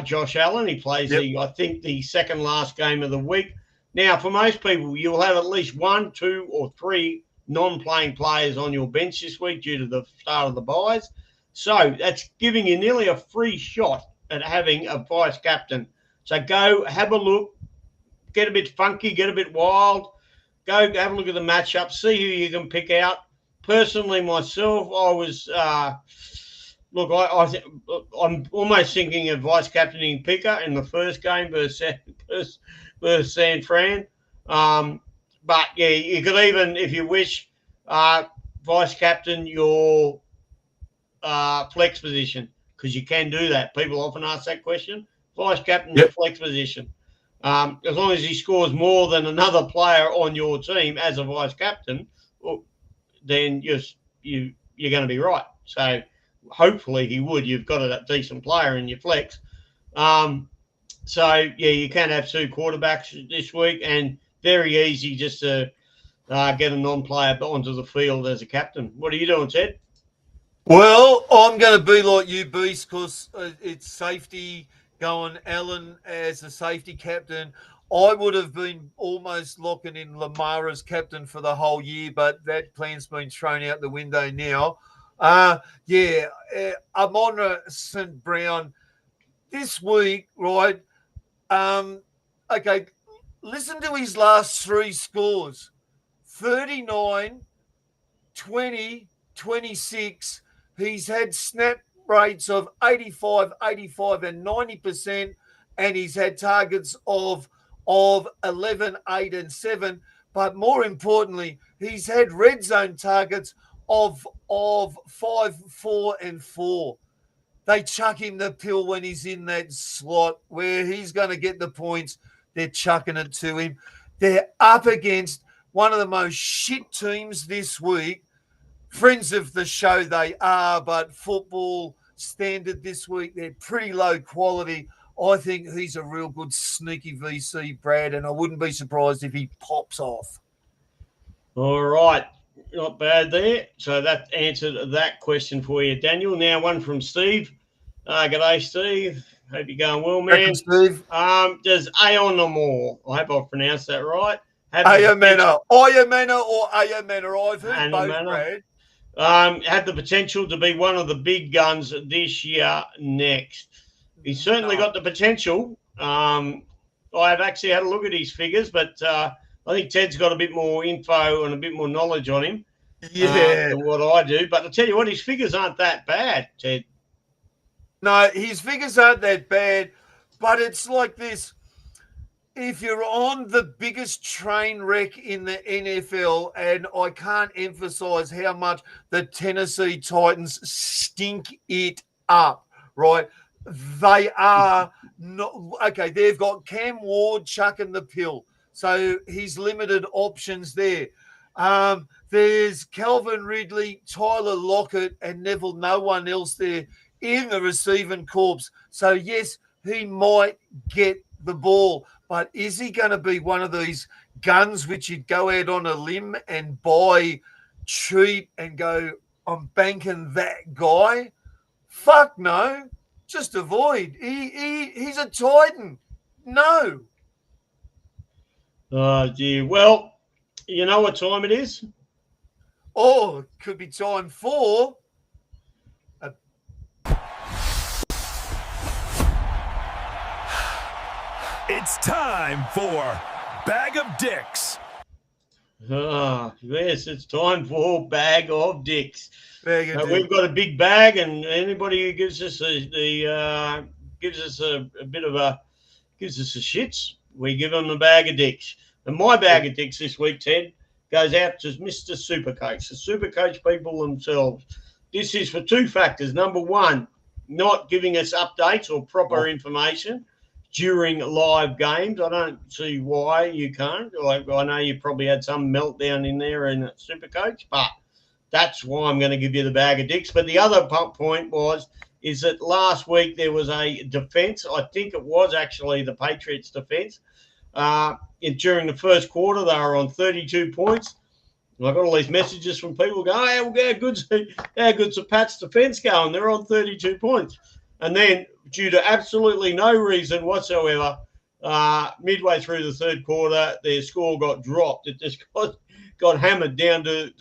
Josh Allen. He plays, I think, the second last game of the week. Now, for most people, you'll have at least 1, 2, or 3 non-playing players on your bench this week due to the start of the buys. So that's giving you nearly a free shot at having a vice captain. So go have a look, get a bit funky, get a bit wild. Go have a look at the matchup, see who you can pick out. Personally, myself, I was I'm almost thinking of vice captaining Picker in the first game versus San Fran. But yeah, you could even, if you wish, vice captain your flex position, because you can do that. People often ask that question. Vice captain your flex position. As long as he scores more than another player on your team as a vice captain, then you're going to be right. So hopefully he would. You've got a decent player in your flex. So, yeah, you can have 2 quarterbacks this week, and very easy just to get a non-player onto the field as a captain. What are you doing, Ted? Well, I'm going to be like you, Beast, because it's safety going Allen as a safety captain. I would have been almost locking in Lamar as captain for the whole year, but that plan's been thrown out the window now. Amon-Ra St. Brown this week, right? Okay, listen to his last 3 scores. 39, 20, 26. He's had snap rates of 85, 85, and 90%, and he's had targets of 11, 8, and 7. But more importantly, he's had red zone targets of 5, 4, and 4. They chuck him the pill when he's in that slot where he's going to get the points. They're chucking it to him. They're up against one of the most shit teams this week. Friends of the show they are, but football standard this week, they're pretty low quality. I think he's a real good sneaky VC, Brad, and I wouldn't be surprised if he pops off. All right. Not bad there. So that answered that question for you, Daniel. Now one from Steve. G'day, Steve. Hope you're going well, man. Steve. Does Aon or more? I hope I've pronounced that right. Ayamena or Ayamena. I've heard both, Brad. Have the potential to be one of the big guns this year next. He's certainly got the potential. I've actually had a look at his figures, but I think Ted's got a bit more info and a bit more knowledge on him than what I do. But I'll tell you what, his figures aren't that bad, Ted. No, his figures aren't that bad, but it's like this. If you're on the biggest train wreck in the NFL, and I can't emphasize how much the Tennessee Titans stink it up, right? they are not okay. They've got Cam Ward chucking the pill, so he's limited options there. There's Calvin Ridley, Tyler Lockett, and Neville. No one else there in the receiving corps. So yes, he might get the ball, but is he going to be one of these guns which you'd go out on a limb and buy cheap and go, I'm banking that guy? Fuck no. Just avoid. He's a Titan. No. Oh, dear. Well, you know what time it is? Oh, it could be time for It's time for Bag of Dicks. Yes, it's time for Bag of Dicks. We've got a big bag, and anybody who gives us a shits, we give them a bag of dicks. And my bag of dicks this week, Ted, goes out to Mr. Supercoach, the Supercoach people themselves. This is for two factors. Number one, not giving us updates or proper information during live games. I don't see why you can't. I know you probably had some meltdown in there in Supercoach, but that's why I'm going to give you the bag of dicks. But the other point is that last week there was a defence. I think it was actually the Patriots' defence. During the first quarter, they were on 32 points. And I got all these messages from people going, how good's the Pats' defence going? They're on 32 points. And then, due to absolutely no reason whatsoever, midway through the third quarter, their score got dropped. It just got hammered down to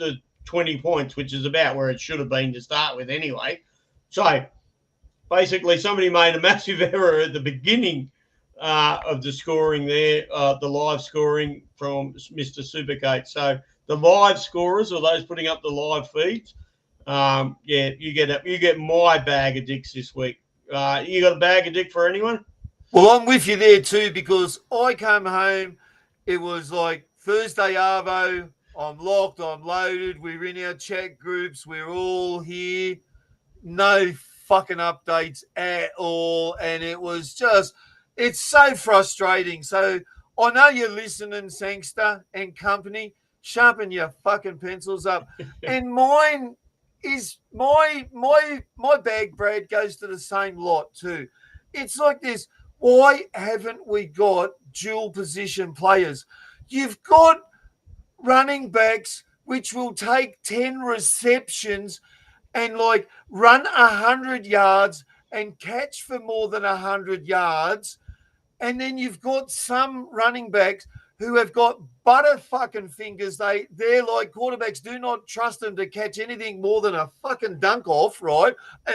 20 points, which is about where it should have been to start with anyway. So, basically, somebody made a massive error at the beginning of the scoring there, the live scoring from Mr. Supercoach. So, the live scorers, or those putting up the live feeds, you get my bag of dicks this week. You got a bag of dick for anyone? Well, I'm with you there too, because I come home, it was like Thursday Arvo, I'm locked, I'm loaded, we're in our chat groups, we're all here, no fucking updates at all, and it was just, it's so frustrating. So I know you're listening, Sangster and company, sharpen your fucking pencils up. And mine is my bag, Brad, goes to the same lot too. It's like this. Why haven't we got dual position players? You've got running backs which will take 10 receptions and like run 100 yards and catch for more than 100 yards. And then you've got some running backs who have got butter fucking fingers. They're like, quarterbacks do not trust them to catch anything more than a fucking dunk off, right?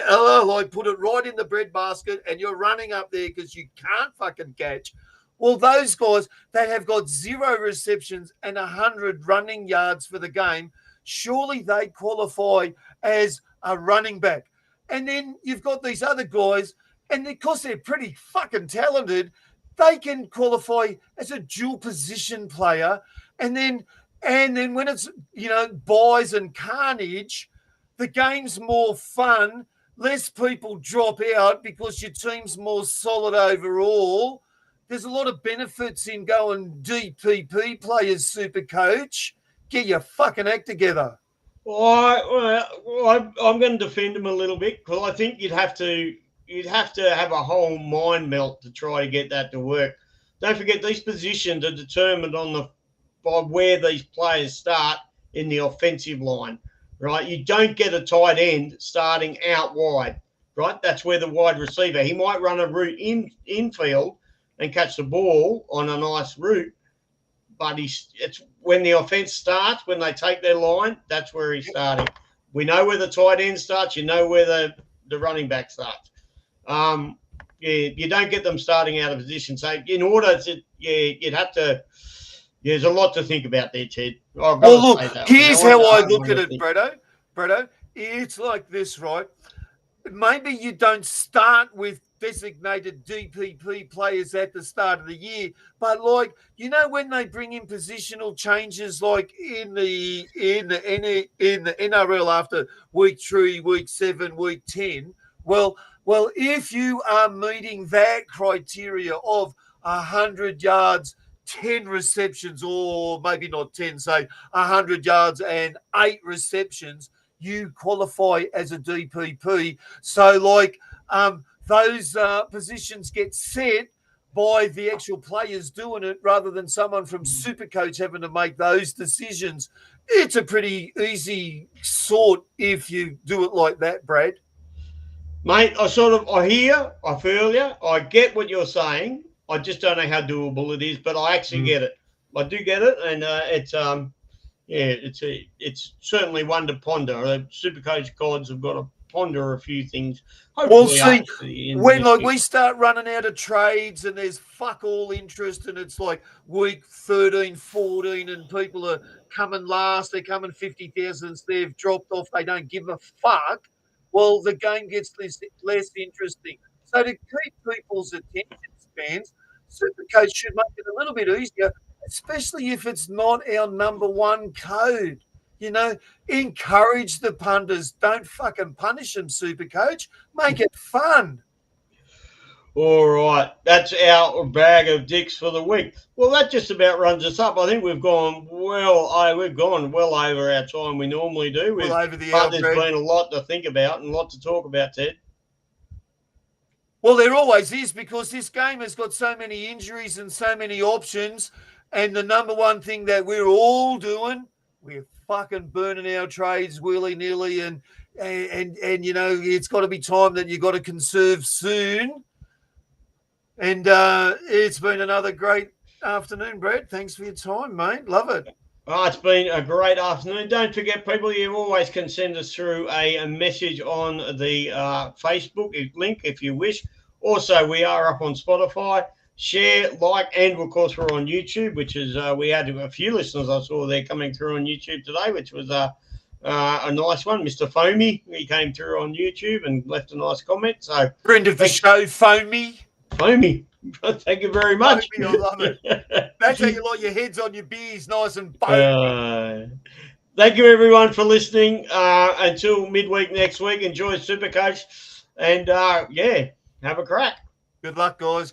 Like put it right in the breadbasket and you're running up there because you can't fucking catch. Well, those guys that have got 0 receptions and 100 running yards for the game, surely they qualify as a running back. And then you've got these other guys, and because they're pretty fucking talented, they can qualify as a dual position player. And then when it's, buys and carnage, the game's more fun. Less people drop out because your team's more solid overall. There's a lot of benefits in going DPP players, Supercoach. Get your fucking act together. I'm going to defend him a little bit, because I think you'd have to have a whole mind melt to try to get that to work. Don't forget, these positions are determined by where these players start in the offensive line, right? You don't get a tight end starting out wide, right? That's where the wide receiver, he might run a route infield and catch the ball on a nice route, but it's when the offense starts, when they take their line, that's where he's starting. We know where the tight end starts. You know where the running back starts. You don't get them starting out of position. So in order to, you'd have to. There's a lot to think about there, Ted. Well, look, here's how I look at it, Bretto. It's like this, right? Maybe you don't start with designated DPP players at the start of the year, but like, when they bring in positional changes, like in the NRL after week 3, week 7, week 10, well, Well, if you are meeting that criteria of 100 yards, 10 receptions, or maybe not 10, say 100 yards and 8 receptions, you qualify as a DPP. So, those positions get set by the actual players doing it rather than someone from Supercoach having to make those decisions. It's a pretty easy sort if you do it like that, Brad. Mate, I hear, I feel you, I get what you're saying. I just don't know how doable it is, but I actually get it. I do get it, and it's certainly one to ponder. Supercoach gods have got to ponder a few things. Well, see, when we start running out of trades and there's fuck all interest and it's like week 13, 14 and people are coming last, they're coming 50,000, they've dropped off, they don't give a fuck, well, the game gets less interesting. So to keep people's attention spans, Supercoach should make it a little bit easier, especially if it's not our number one code. Encourage the punters. Don't fucking punish them, Supercoach. Make it fun. All right. That's our bag of dicks for the week. Well, that just about runs us up. I think we've gone well over our time we normally do. Well over the hour, there's been a lot to think about and a lot to talk about, Ted. Well, there always is because this game has got so many injuries and so many options. And the number one thing that we're all doing, we're fucking burning our trades willy-nilly and it's got to be time that you got to conserve soon. And it's been another great afternoon, Brad. Thanks for your time, mate. Love it. Oh, it's been a great afternoon. Don't forget, people, you always can send us through a message on the Facebook link if you wish. Also, we are up on Spotify. Share, like, and of course we're on YouTube, which is we had a few listeners I saw there coming through on YouTube today, which was a nice one. Mr. Foamy, he came through on YouTube and left a nice comment. So friend of the show, Foamy, thank you very much. Foamy, I love it. That's how you like your heads on your beers, nice and foamy. Thank you everyone for listening. Until midweek next week, enjoy Supercoach, and have a crack. Good luck, guys.